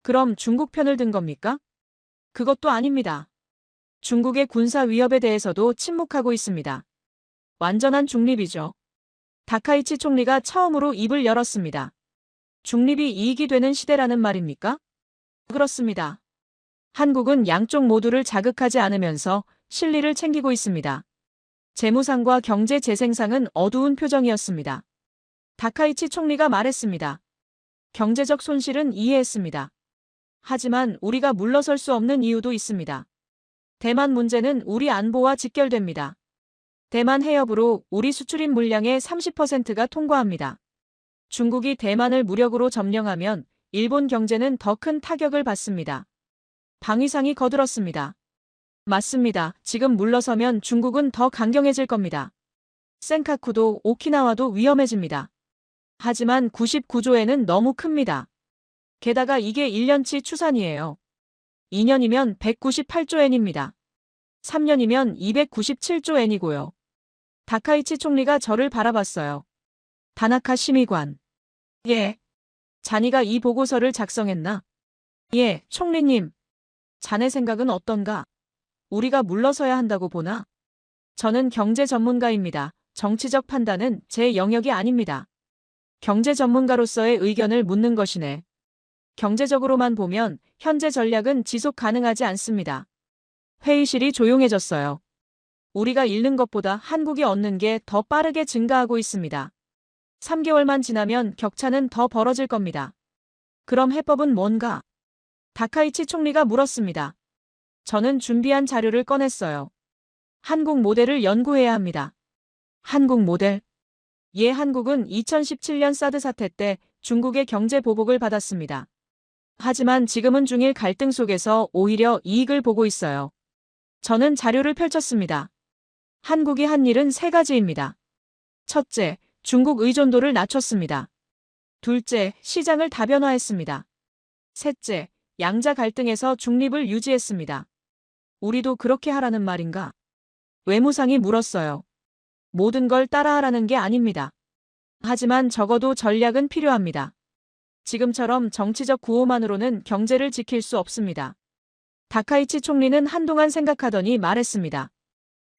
그럼 중국 편을 든 겁니까? 그것도 아닙니다. 중국의 군사 위협에 대해서도 침묵하고 있습니다. 완전한 중립이죠. 다카이치 총리가 처음으로 입을 열었습니다. 중립이 이익이 되는 시대라는 말입니까? 그렇습니다. 한국은 양쪽 모두를 자극하지 않으면서 실리를 챙기고 있습니다. 재무상과 경제 재생상은 어두운 표정이었습니다. 다카이치 총리가 말했습니다. 경제적 손실은 이해했습니다. 하지만 우리가 물러설 수 없는 이유도 있습니다. 대만 문제는 우리 안보와 직결됩니다. 대만 해협으로 우리 수출입 물량의 30%가 통과합니다. 중국이 대만을 무력으로 점령하면 일본 경제는 더 큰 타격을 받습니다. 방위상이 거들었습니다. 맞습니다. 지금 물러서면 중국은 더 강경해질 겁니다. 센카쿠도 오키나와도 위험해집니다. 하지만 99조엔은 너무 큽니다. 게다가 이게 1년치 추산이에요. 2년이면 198조엔입니다. 3년이면 297조엔이고요. 다카이치 총리가 저를 바라봤어요. 다나카 심의관. 예. 자니가 이 보고서를 작성했나? 예, 총리님. 자네 생각은 어떤가? 우리가 물러서야 한다고 보나? 저는 경제 전문가입니다. 정치적 판단은 제 영역이 아닙니다. 경제 전문가로서의 의견을 묻는 것이네. 경제적으로만 보면 현재 전략은 지속 가능하지 않습니다. 회의실이 조용해졌어요. 우리가 잃는 것보다 한국이 얻는 게 더 빠르게 증가하고 있습니다. 3개월만 지나면 격차는 더 벌어질 겁니다. 그럼 해법은 뭔가? 다카이치 총리가 물었습니다. 저는 준비한 자료를 꺼냈어요. 한국 모델을 연구해야 합니다. 한국 모델? 예, 한국은 2017년 사드 사태 때 중국의 경제 보복을 받았습니다. 하지만 지금은 중일 갈등 속에서 오히려 이익을 보고 있어요. 저는 자료를 펼쳤습니다. 한국이 한 일은 3가지입니다. 첫째, 중국 의존도를 낮췄습니다. 둘째, 시장을 다변화했습니다. 셋째, 양자 갈등에서 중립을 유지했습니다. 우리도 그렇게 하라는 말인가? 외무상이 물었어요. 모든 걸 따라하라는 게 아닙니다. 하지만 적어도 전략은 필요합니다. 지금처럼 정치적 구호만으로는 경제를 지킬 수 없습니다. 다카이치 총리는 한동안 생각하더니 말했습니다.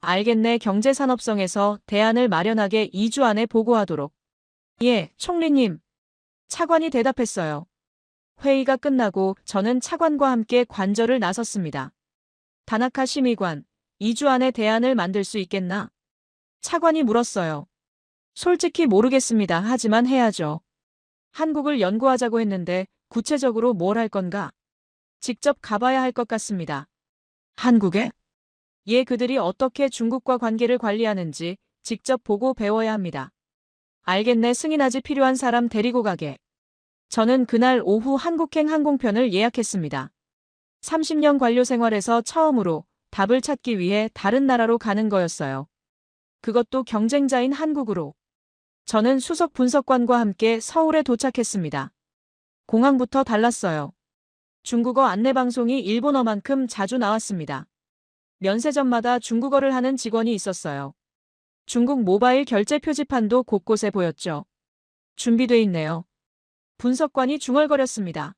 알겠네. 경제산업성에서 대안을 마련하게 2주 안에 보고하도록. 예, 총리님. 차관이 대답했어요. 회의가 끝나고 저는 차관과 함께 관저를 나섰습니다. 다나카 심의관, 2주 안에 대안을 만들 수 있겠나? 차관이 물었어요. 솔직히 모르겠습니다. 하지만 해야죠. 한국을 연구하자고 했는데 구체적으로 뭘 할 건가? 직접 가봐야 할 것 같습니다. 한국에? 예, 그들이 어떻게 중국과 관계를 관리하는지 직접 보고 배워야 합니다. 알겠네. 승인하지 필요한 사람 데리고 가게. 저는 그날 오후 한국행 항공편을 예약했습니다. 30년 관료 생활에서 처음으로 답을 찾기 위해 다른 나라로 가는 거였어요. 그것도 경쟁자인 한국으로. 저는 수석 분석관과 함께 서울에 도착했습니다. 공항부터 달랐어요. 중국어 안내방송이 일본어만큼 자주 나왔습니다. 면세점마다 중국어를 하는 직원이 있었어요. 중국 모바일 결제 표지판도 곳곳에 보였죠. 준비돼 있네요. 분석관이 중얼거렸습니다.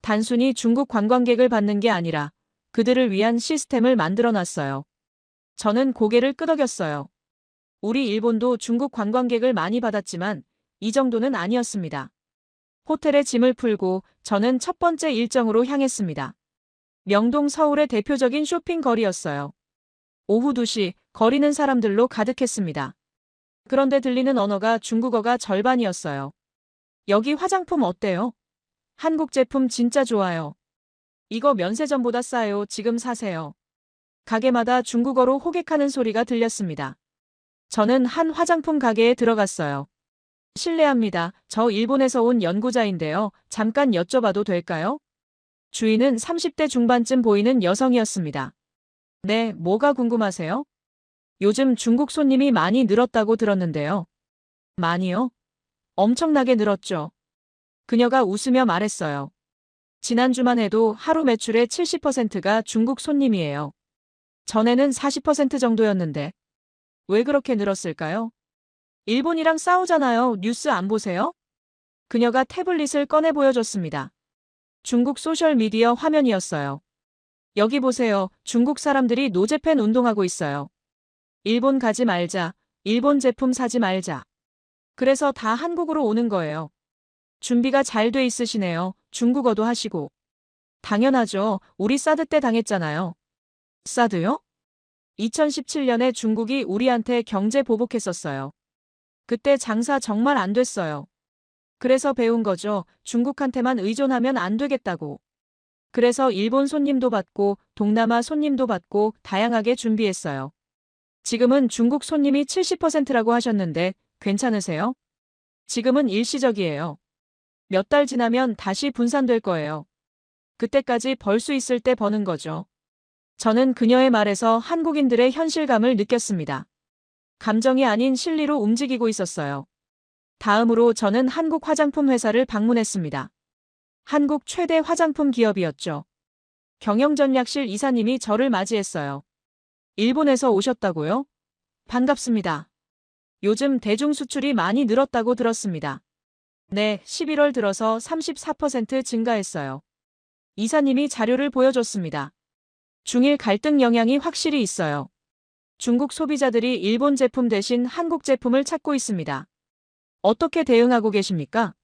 단순히 중국 관광객을 받는 게 아니라 그들을 위한 시스템을 만들어 놨어요. 저는 고개를 끄덕였어요. 우리 일본도 중국 관광객을 많이 받았지만 이 정도는 아니었습니다. 호텔에 짐을 풀고 저는 첫 번째 일정으로 향했습니다. 명동 서울의 대표적인 쇼핑 거리였어요. 오후 2시 거리는 사람들로 가득했습니다. 그런데 들리는 언어가 중국어가 절반이었어요. 여기 화장품 어때요? 한국 제품 진짜 좋아요. 이거 면세점보다 싸요. 지금 사세요. 가게마다 중국어로 호객하는 소리가 들렸습니다. 저는 한 화장품 가게에 들어갔어요. 실례합니다. 저 일본에서 온 연구자인데요. 잠깐 여쭤봐도 될까요? 주인은 30대 중반쯤 보이는 여성이었습니다. 네, 뭐가 궁금하세요? 요즘 중국 손님이 많이 늘었다고 들었는데요. 많이요? 엄청나게 늘었죠. 그녀가 웃으며 말했어요. 지난주만 해도 하루 매출의 70%가 중국 손님이에요. 전에는 40% 정도였는데. 왜 그렇게 늘었을까요? 일본이랑 싸우잖아요. 뉴스 안 보세요? 그녀가 태블릿을 꺼내 보여줬습니다. 중국 소셜미디어 화면이었어요. 여기 보세요. 중국 사람들이 노제팬 운동하고 있어요. 일본 가지 말자. 일본 제품 사지 말자. 그래서 다 한국으로 오는 거예요. 준비가 잘 돼 있으시네요. 중국어도 하시고. 당연하죠. 우리 사드 때 당했잖아요. 사드요? 2017년에 중국이 우리한테 경제 보복했었어요. 그때 장사 정말 안 됐어요. 그래서 배운 거죠. 중국한테만 의존하면 안 되겠다고. 그래서 일본 손님도 받고 동남아 손님도 받고 다양하게 준비했어요. 지금은 중국 손님이 70%라고 하셨는데 괜찮으세요? 지금은 일시적이에요. 몇 달 지나면 다시 분산될 거예요. 그때까지 벌 수 있을 때 버는 거죠. 저는 그녀의 말에서 한국인들의 현실감을 느꼈습니다. 감정이 아닌 실리로 움직이고 있었어요. 다음으로 저는 한국 화장품 회사를 방문했습니다. 한국 최대 화장품 기업이었죠. 경영전략실 이사님이 저를 맞이했어요. 일본에서 오셨다고요? 반갑습니다. 요즘 대중 수출이 많이 늘었다고 들었습니다. 네, 11월 들어서 34% 증가했어요. 이사님이 자료를 보여줬습니다. 중일 갈등 영향이 확실히 있어요. 중국 소비자들이 일본 제품 대신 한국 제품을 찾고 있습니다. 어떻게 대응하고 계십니까?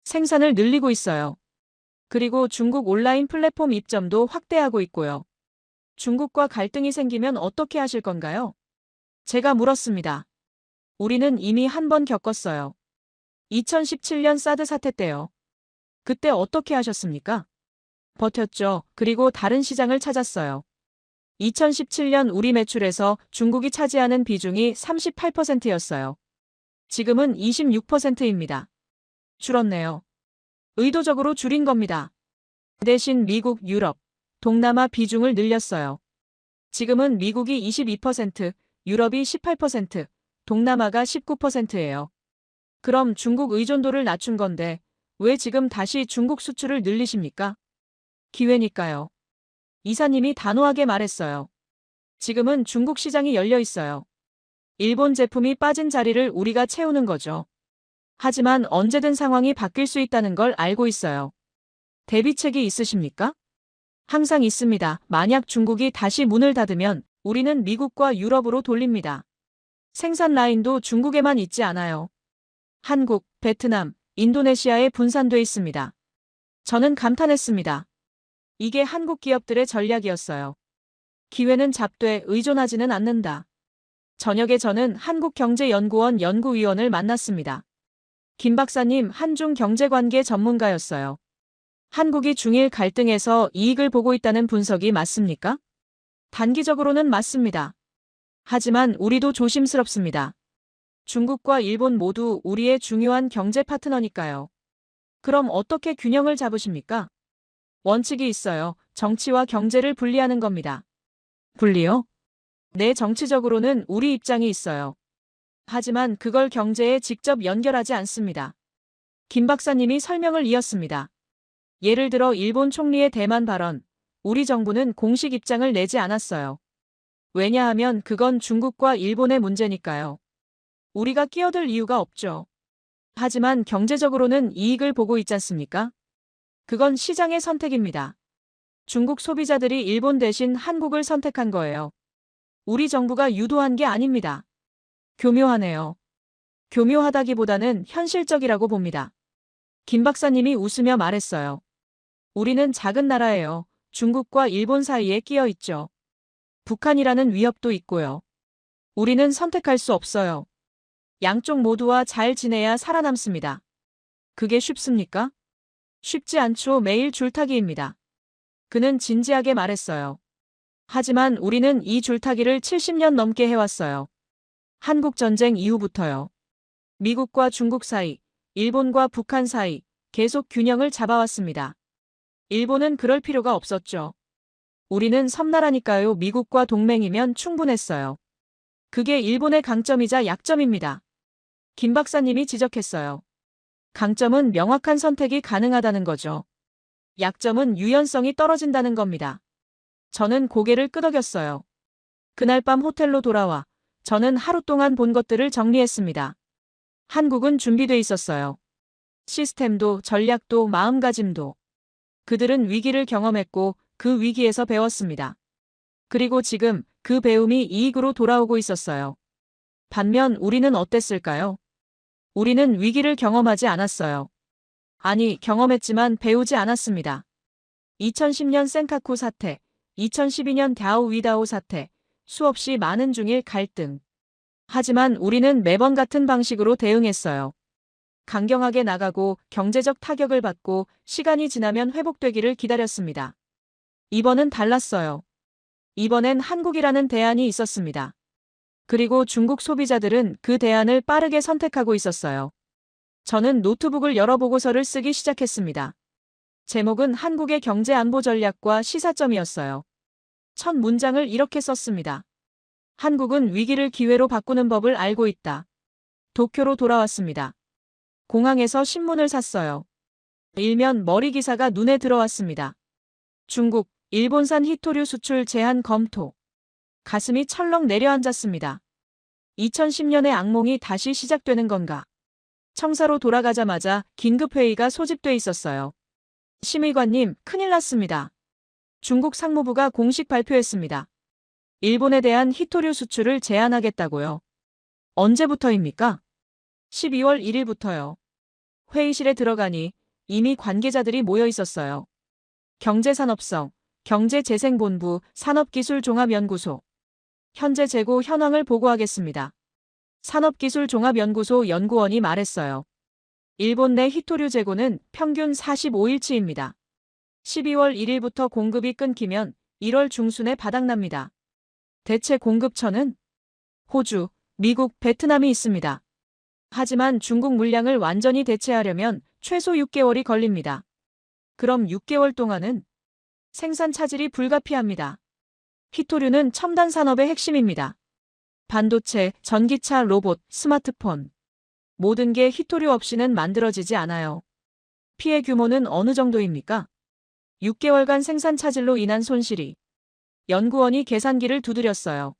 생산을 늘리고 있어요. 그리고 중국 온라인 플랫폼 입점도 확대하고 있고요. 중국과 갈등이 생기면 어떻게 하실 건가요? 제가 물었습니다. 우리는 이미 한 번 겪었어요. 2017년 사드 사태 때요. 그때 어떻게 하셨습니까? 버텼죠. 그리고 다른 시장을 찾았어요. 2017년 우리 매출에서 중국이 차지하는 비중이 38%였어요. 지금은 26%입니다. 줄었네요. 의도적으로 줄인 겁니다. 대신 미국, 유럽, 동남아 비중을 늘렸어요. 지금은 미국이 22%, 유럽이 18%, 동남아가 19%예요. 그럼 중국 의존도를 낮춘 건데 왜 지금 다시 중국 수출을 늘리십니까? 기회니까요. 이사님이 단호하게 말했어요. 지금은 중국 시장이 열려 있어요. 일본 제품이 빠진 자리를 우리가 채우는 거죠. 하지만 언제든 상황이 바뀔 수 있다는 걸 알고 있어요. 대비책이 있으십니까? 항상 있습니다. 만약 중국이 다시 문을 닫으면 우리는 미국과 유럽으로 돌립니다. 생산 라인도 중국에만 있지 않아요. 한국, 베트남, 인도네시아에 분산돼 있습니다. 저는 감탄했습니다. 이게 한국 기업들의 전략이었어요. 기회는 잡되 의존하지는 않는다. 저녁에 저는 한국경제연구원 연구위원을 만났습니다. 김 박사님 한중 경제관계 전문가였어요. 한국이 중일 갈등에서 이익을 보고 있다는 분석이 맞습니까? 단기적으로는 맞습니다. 하지만 우리도 조심스럽습니다. 중국과 일본 모두 우리의 중요한 경제 파트너니까요. 그럼 어떻게 균형을 잡으십니까? 원칙이 있어요. 정치와 경제를 분리하는 겁니다. 분리요? 네, 정치적으로는 우리 입장이 있어요. 하지만 그걸 경제에 직접 연결하지 않습니다. 김 박사님이 설명을 이었습니다. 예를 들어 일본 총리의 대만 발언, 우리 정부는 공식 입장을 내지 않았어요. 왜냐하면 그건 중국과 일본의 문제니까요. 우리가 끼어들 이유가 없죠. 하지만 경제적으로는 이익을 보고 있지 않습니까? 그건 시장의 선택입니다. 중국 소비자들이 일본 대신 한국을 선택한 거예요. 우리 정부가 유도한 게 아닙니다. 교묘하네요. 교묘하다기보다는 현실적이라고 봅니다. 김 박사님이 웃으며 말했어요. 우리는 작은 나라예요. 중국과 일본 사이에 끼어 있죠. 북한이라는 위협도 있고요. 우리는 선택할 수 없어요. 양쪽 모두와 잘 지내야 살아남습니다. 그게 쉽습니까? 쉽지 않죠. 매일 줄타기입니다. 그는 진지하게 말했어요. 하지만 우리는 이 줄타기를 70년 넘게 해왔어요. 한국전쟁 이후부터요. 미국과 중국 사이, 일본과 북한 사이 계속 균형을 잡아왔습니다. 일본은 그럴 필요가 없었죠. 우리는 섬나라니까요. 미국과 동맹이면 충분했어요. 그게 일본의 강점이자 약점입니다. 김 박사님이 지적했어요. 강점은 명확한 선택이 가능하다는 거죠. 약점은 유연성이 떨어진다는 겁니다. 저는 고개를 끄덕였어요. 그날 밤 호텔로 돌아와 저는 하루 동안 본 것들을 정리했습니다. 한국은 준비돼 있었어요. 시스템도 전략도 마음가짐도. 그들은 위기를 경험했고 그 위기에서 배웠습니다. 그리고 지금 그 배움이 이익으로 돌아오고 있었어요. 반면 우리는 어땠을까요? 우리는 위기를 경험하지 않았어요. 아니, 경험했지만 배우지 않았습니다. 2010년 센카쿠 사태, 2012년 다오위다오 사태, 수없이 많은 중일 갈등. 하지만 우리는 매번 같은 방식으로 대응했어요. 강경하게 나가고 경제적 타격을 받고 시간이 지나면 회복되기를 기다렸습니다. 이번은 달랐어요. 이번엔 한국이라는 대안이 있었습니다. 그리고 중국 소비자들은 그 대안을 빠르게 선택하고 있었어요. 저는 노트북을 열어 보고서를 쓰기 시작했습니다. 제목은 한국의 경제 안보 전략과 시사점이었어요. 첫 문장을 이렇게 썼습니다. 한국은 위기를 기회로 바꾸는 법을 알고 있다. 도쿄로 돌아왔습니다. 공항에서 신문을 샀어요. 일면 머리 기사가 눈에 들어왔습니다. 중국, 일본산 히토류 수출 제한 검토. 가슴이 철렁 내려앉았습니다. 2010년의 악몽이 다시 시작되는 건가? 청사로 돌아가자마자 긴급회의가 소집돼 있었어요. 심의관님, 큰일 났습니다. 중국 상무부가 공식 발표했습니다. 일본에 대한 히토류 수출을 제한하겠다고요. 언제부터입니까? 12월 1일부터요. 회의실에 들어가니 이미 관계자들이 모여 있었어요. 경제산업성, 경제재생본부, 산업기술종합연구소. 현재 재고 현황을 보고하겠습니다. 산업기술종합연구소 연구원이 말했어요. 일본 내 히토류 재고는 평균 45일치입니다. 12월 1일부터 공급이 끊기면 1월 중순에 바닥납니다. 대체 공급처는 호주, 미국, 베트남이 있습니다. 하지만 중국 물량을 완전히 대체하려면 최소 6개월이 걸립니다. 그럼 6개월 동안은 생산 차질이 불가피합니다. 히토류는 첨단 산업의 핵심입니다. 반도체, 전기차, 로봇, 스마트폰. 모든 게 히토류 없이는 만들어지지 않아요. 피해 규모는 어느 정도입니까? 6개월간 생산 차질로 인한 손실이 연구원이 계산기를 두드렸어요.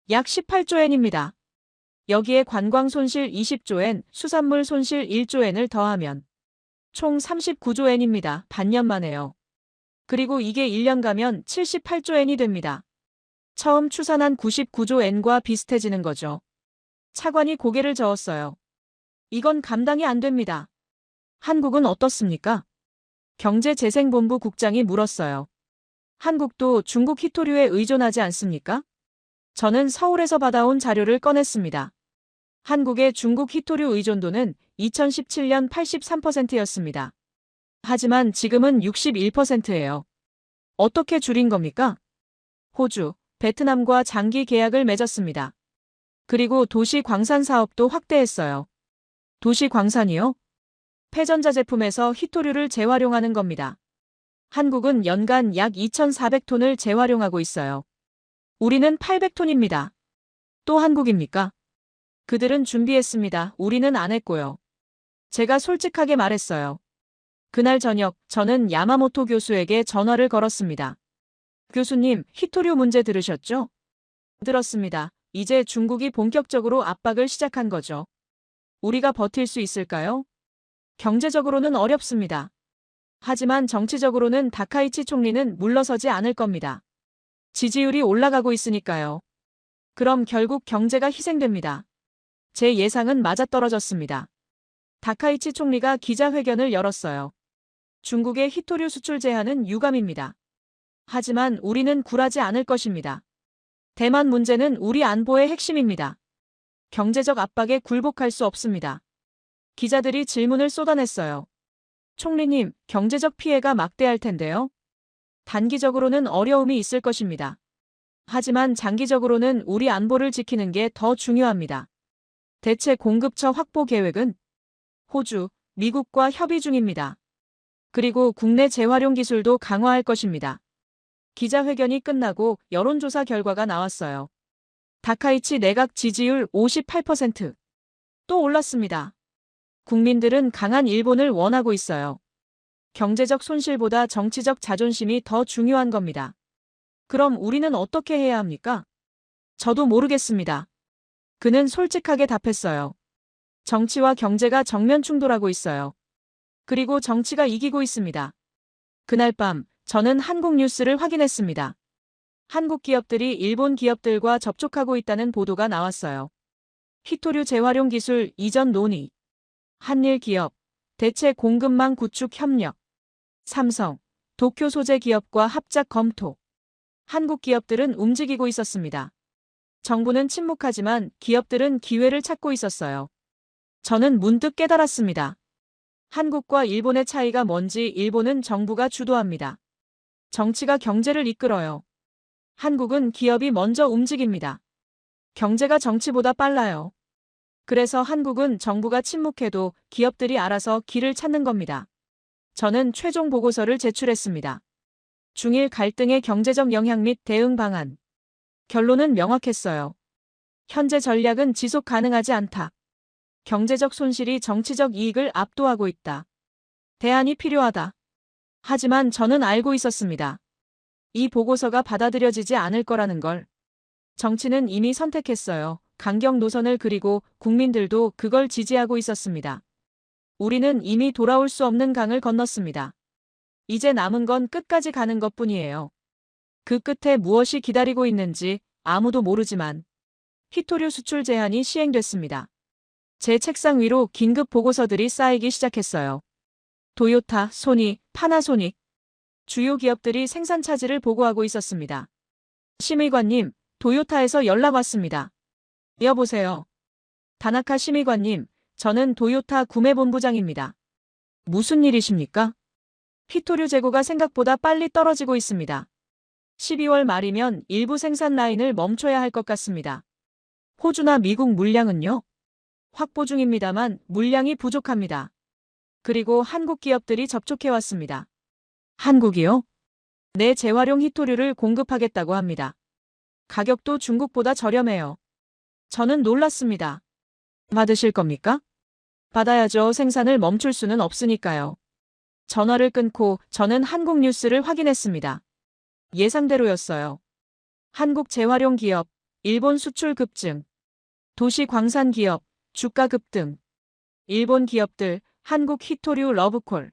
약 18조 엔입니다. 여기에 관광 손실 20조 엔, 수산물 손실 1조 엔을 더하면 총 39조 엔입니다. 반년 만에요. 그리고 이게 1년 가면 78조 엔이 됩니다. 처음 추산한 99조 엔과 비슷해지는 거죠. 차관이 고개를 저었어요. 이건 감당이 안 됩니다. 한국은 어떻습니까? 경제재생본부 국장이 물었어요. 한국도 중국 히토류에 의존하지 않습니까? 저는 서울에서 받아온 자료를 꺼냈습니다. 한국의 중국 히토류 의존도는 2017년 83%였습니다. 하지만 지금은 61%예요. 어떻게 줄인 겁니까? 호주, 베트남과 장기 계약을 맺었습니다. 그리고 도시 광산 사업도 확대했어요. 도시 광산이요? 폐전자 제품에서 히토류를 재활용하는 겁니다. 한국은 연간 약 2,400톤을 재활용하고 있어요. 우리는 800톤입니다. 또 한국입니까? 그들은 준비했습니다. 우리는 안 했고요. 제가 솔직하게 말했어요. 그날 저녁 저는 야마모토 교수에게 전화를 걸었습니다. 교수님, 히토류 문제 들으셨죠? 들었습니다. 이제 중국이 본격적으로 압박을 시작한 거죠. 우리가 버틸 수 있을까요? 경제적으로는 어렵습니다. 하지만 정치적으로는 다카이치 총리는 물러서지 않을 겁니다. 지지율이 올라가고 있으니까요. 그럼 결국 경제가 희생됩니다. 제 예상은 맞아떨어졌습니다. 다카이치 총리가 기자회견을 열었어요. 중국의 히토류 수출 제한은 유감입니다. 하지만 우리는 굴하지 않을 것입니다. 대만 문제는 우리 안보의 핵심입니다. 경제적 압박에 굴복할 수 없습니다. 기자들이 질문을 쏟아냈어요. 총리님, 경제적 피해가 막대할 텐데요. 단기적으로는 어려움이 있을 것입니다. 하지만 장기적으로는 우리 안보를 지키는 게 더 중요합니다. 대체 공급처 확보 계획은 호주, 미국과 협의 중입니다. 그리고 국내 재활용 기술도 강화할 것입니다. 기자회견이 끝나고 여론조사 결과가 나왔어요. 다카이치 내각 지지율 58%. 또 올랐습니다. 국민들은 강한 일본을 원하고 있어요. 경제적 손실보다 정치적 자존심이 더 중요한 겁니다. 그럼 우리는 어떻게 해야 합니까? 저도 모르겠습니다. 그는 솔직하게 답했어요. 정치와 경제가 정면 충돌하고 있어요. 그리고 정치가 이기고 있습니다. 그날 밤 저는 한국 뉴스를 확인했습니다. 한국 기업들이 일본 기업들과 접촉하고 있다는 보도가 나왔어요. 히토류 재활용 기술 이전 논의. 한일 기업, 대체 공급망 구축 협력. 삼성, 도쿄 소재 기업과 합작 검토. 한국 기업들은 움직이고 있었습니다. 정부는 침묵하지만 기업들은 기회를 찾고 있었어요. 저는 문득 깨달았습니다. 한국과 일본의 차이가 뭔지 일본은 정부가 주도합니다. 정치가 경제를 이끌어요. 한국은 기업이 먼저 움직입니다. 경제가 정치보다 빨라요. 그래서 한국은 정부가 침묵해도 기업들이 알아서 길을 찾는 겁니다. 저는 최종 보고서를 제출했습니다. 중일 갈등의 경제적 영향 및 대응 방안. 결론은 명확했어요. 현재 전략은 지속 가능하지 않다. 경제적 손실이 정치적 이익을 압도하고 있다. 대안이 필요하다. 하지만 저는 알고 있었습니다. 이 보고서가 받아들여지지 않을 거라는 걸. 정치는 이미 선택했어요. 강경 노선을. 그리고 국민들도 그걸 지지하고 있었습니다. 우리는 이미 돌아올 수 없는 강을 건넜습니다. 이제 남은 건 끝까지 가는 것뿐이에요. 그 끝에 무엇이 기다리고 있는지 아무도 모르지만 히토류 수출 제한이 시행됐습니다. 제 책상 위로 긴급 보고서들이 쌓이기 시작했어요. 도요타, 소니, 파나소닉, 주요 기업들이 생산 차질을 보고하고 있었습니다. 심의관님, 도요타에서 연락 왔습니다. 여보세요. 다나카 심의관님, 저는 도요타 구매본부장입니다. 무슨 일이십니까? 히토류 재고가 생각보다 빨리 떨어지고 있습니다. 12월 말이면 일부 생산 라인을 멈춰야 할 것 같습니다. 호주나 미국 물량은요? 확보 중입니다만 물량이 부족합니다. 그리고 한국 기업들이 접촉해 왔습니다. 한국이요? 내 재활용 히토류를 공급하겠다고 합니다. 가격도 중국보다 저렴해요. 저는 놀랐습니다. 받으실 겁니까? 받아야죠. 생산을 멈출 수는 없으니까요. 전화를 끊고 저는 한국 뉴스를 확인했습니다. 예상대로였어요. 한국 재활용 기업, 일본 수출 급증, 도시 광산 기업, 주가 급등, 일본 기업들, 한국 히토류 러브콜.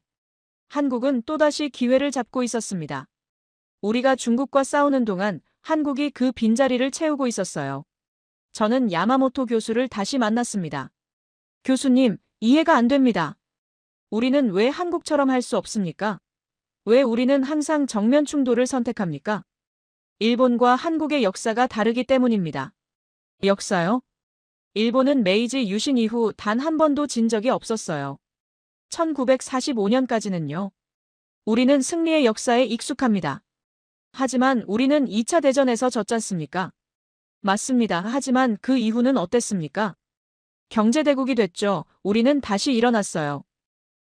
한국은 또다시 기회를 잡고 있었습니다. 우리가 중국과 싸우는 동안 한국이 그 빈자리를 채우고 있었어요. 저는 야마모토 교수를 다시 만났습니다. 교수님, 이해가 안 됩니다. 우리는 왜 한국처럼 할 수 없습니까? 왜 우리는 항상 정면 충돌을 선택합니까? 일본과 한국의 역사가 다르기 때문입니다. 역사요? 일본은 메이지 유신 이후 단 한 번도 진 적이 없었어요. 1945년까지는요. 우리는 승리의 역사에 익숙합니다. 하지만 우리는 2차 대전에서 졌잖습니까? 맞습니다. 하지만 그 이후는 어땠습니까? 경제대국이 됐죠. 우리는 다시 일어났어요.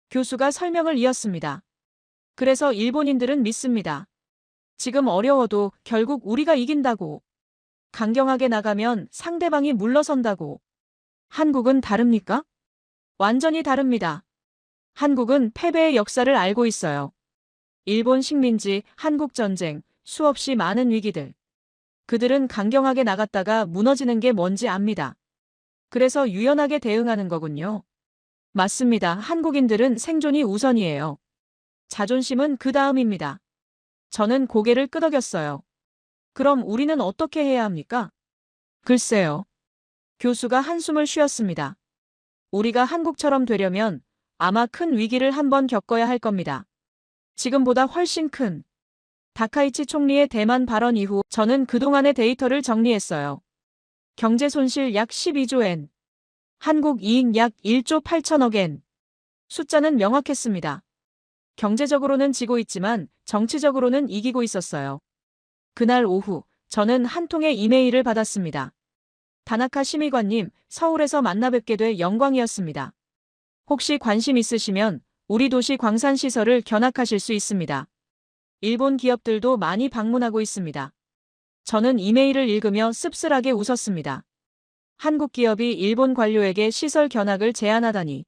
교수가 설명을 이었습니다. 그래서 일본인들은 믿습니다. 지금 어려워도 결국 우리가 이긴다고. 강경하게 나가면 상대방이 물러선다고. 한국은 다릅니까? 완전히 다릅니다. 한국은 패배의 역사를 알고 있어요. 일본 식민지, 한국 전쟁, 수없이 많은 위기들. 그들은 강경하게 나갔다가 무너지는 게 뭔지 압니다. 그래서 유연하게 대응하는 거군요. 맞습니다. 한국인들은 생존이 우선이에요. 자존심은 그 다음입니다. 저는 고개를 끄덕였어요. 그럼 우리는 어떻게 해야 합니까? 글쎄요. 교수가 한숨을 쉬었습니다. 우리가 한국처럼 되려면 아마 큰 위기를 한번 겪어야 할 겁니다. 지금보다 훨씬 큰. 다카이치 총리의 대만 발언 이후 저는 그동안의 데이터를 정리했어요. 경제 손실 약 12조 엔. 한국 이익 약 1조 8천억 엔. 숫자는 명확했습니다. 경제적으로는 지고 있지만 정치적으로는 이기고 있었어요. 그날 오후 저는 한 통의 이메일을 받았습니다. 다나카 심의관님, 서울에서 만나 뵙게 돼 영광이었습니다. 혹시 관심 있으시면 우리 도시 광산시설을 견학하실 수 있습니다. 일본 기업들도 많이 방문하고 있습니다. 저는 이메일을 읽으며 씁쓸하게 웃었습니다. 한국 기업이 일본 관료에게 시설 견학을 제안하다니.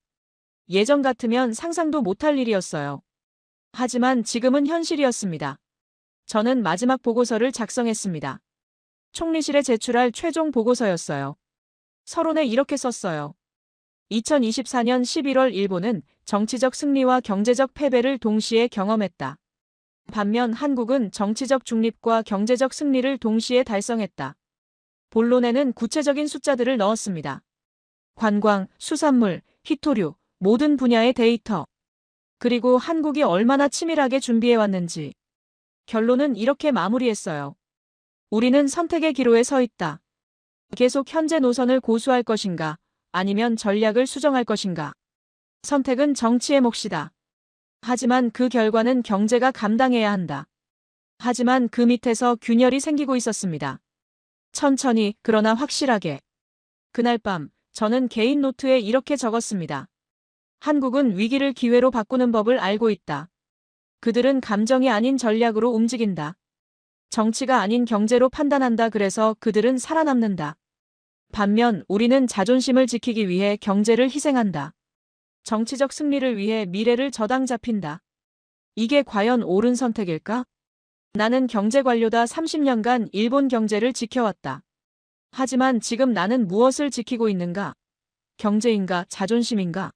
예전 같으면 상상도 못할 일이었어요. 하지만 지금은 현실이었습니다. 저는 마지막 보고서를 작성했습니다. 총리실에 제출할 최종 보고서였어요. 서론에 이렇게 썼어요. 2024년 11월 일본은 정치적 승리와 경제적 패배를 동시에 경험했다. 반면 한국은 정치적 중립과 경제적 승리를 동시에 달성했다. 본론에는 구체적인 숫자들을 넣었습니다. 관광, 수산물, 히토류, 모든 분야의 데이터. 그리고 한국이 얼마나 치밀하게 준비해왔는지. 결론은 이렇게 마무리했어요. 우리는 선택의 기로에 서 있다. 계속 현재 노선을 고수할 것인가, 아니면 전략을 수정할 것인가. 선택은 정치의 몫이다. 하지만 그 결과는 경제가 감당해야 한다. 하지만 그 밑에서 균열이 생기고 있었습니다. 천천히, 그러나 확실하게. 그날 밤, 저는 개인 노트에 이렇게 적었습니다. 한국은 위기를 기회로 바꾸는 법을 알고 있다. 그들은 감정이 아닌 전략으로 움직인다. 정치가 아닌 경제로 판단한다. 그래서 그들은 살아남는다. 반면 우리는 자존심을 지키기 위해 경제를 희생한다. 정치적 승리를 위해 미래를 저당 잡힌다. 이게 과연 옳은 선택일까? 나는 경제관료다. 30년간 일본 경제를 지켜왔다. 하지만 지금 나는 무엇을 지키고 있는가? 경제인가, 자존심인가?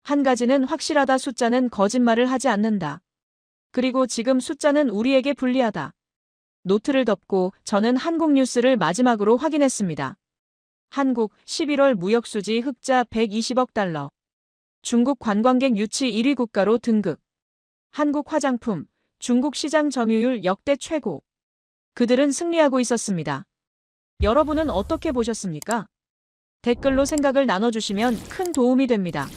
한 가지는 확실하다. 숫자는 거짓말을 하지 않는다. 그리고 지금 숫자는 우리에게 불리하다. 노트를 덮고 저는 한국 뉴스를 마지막으로 확인했습니다. 한국 11월 무역수지 흑자 120억 달러. 중국 관광객 유치 1위 국가로 등극. 한국 화장품, 중국 시장 점유율 역대 최고. 그들은 승리하고 있었습니다. 여러분은 어떻게 보셨습니까? 댓글로 생각을 나눠주시면 큰 도움이 됩니다.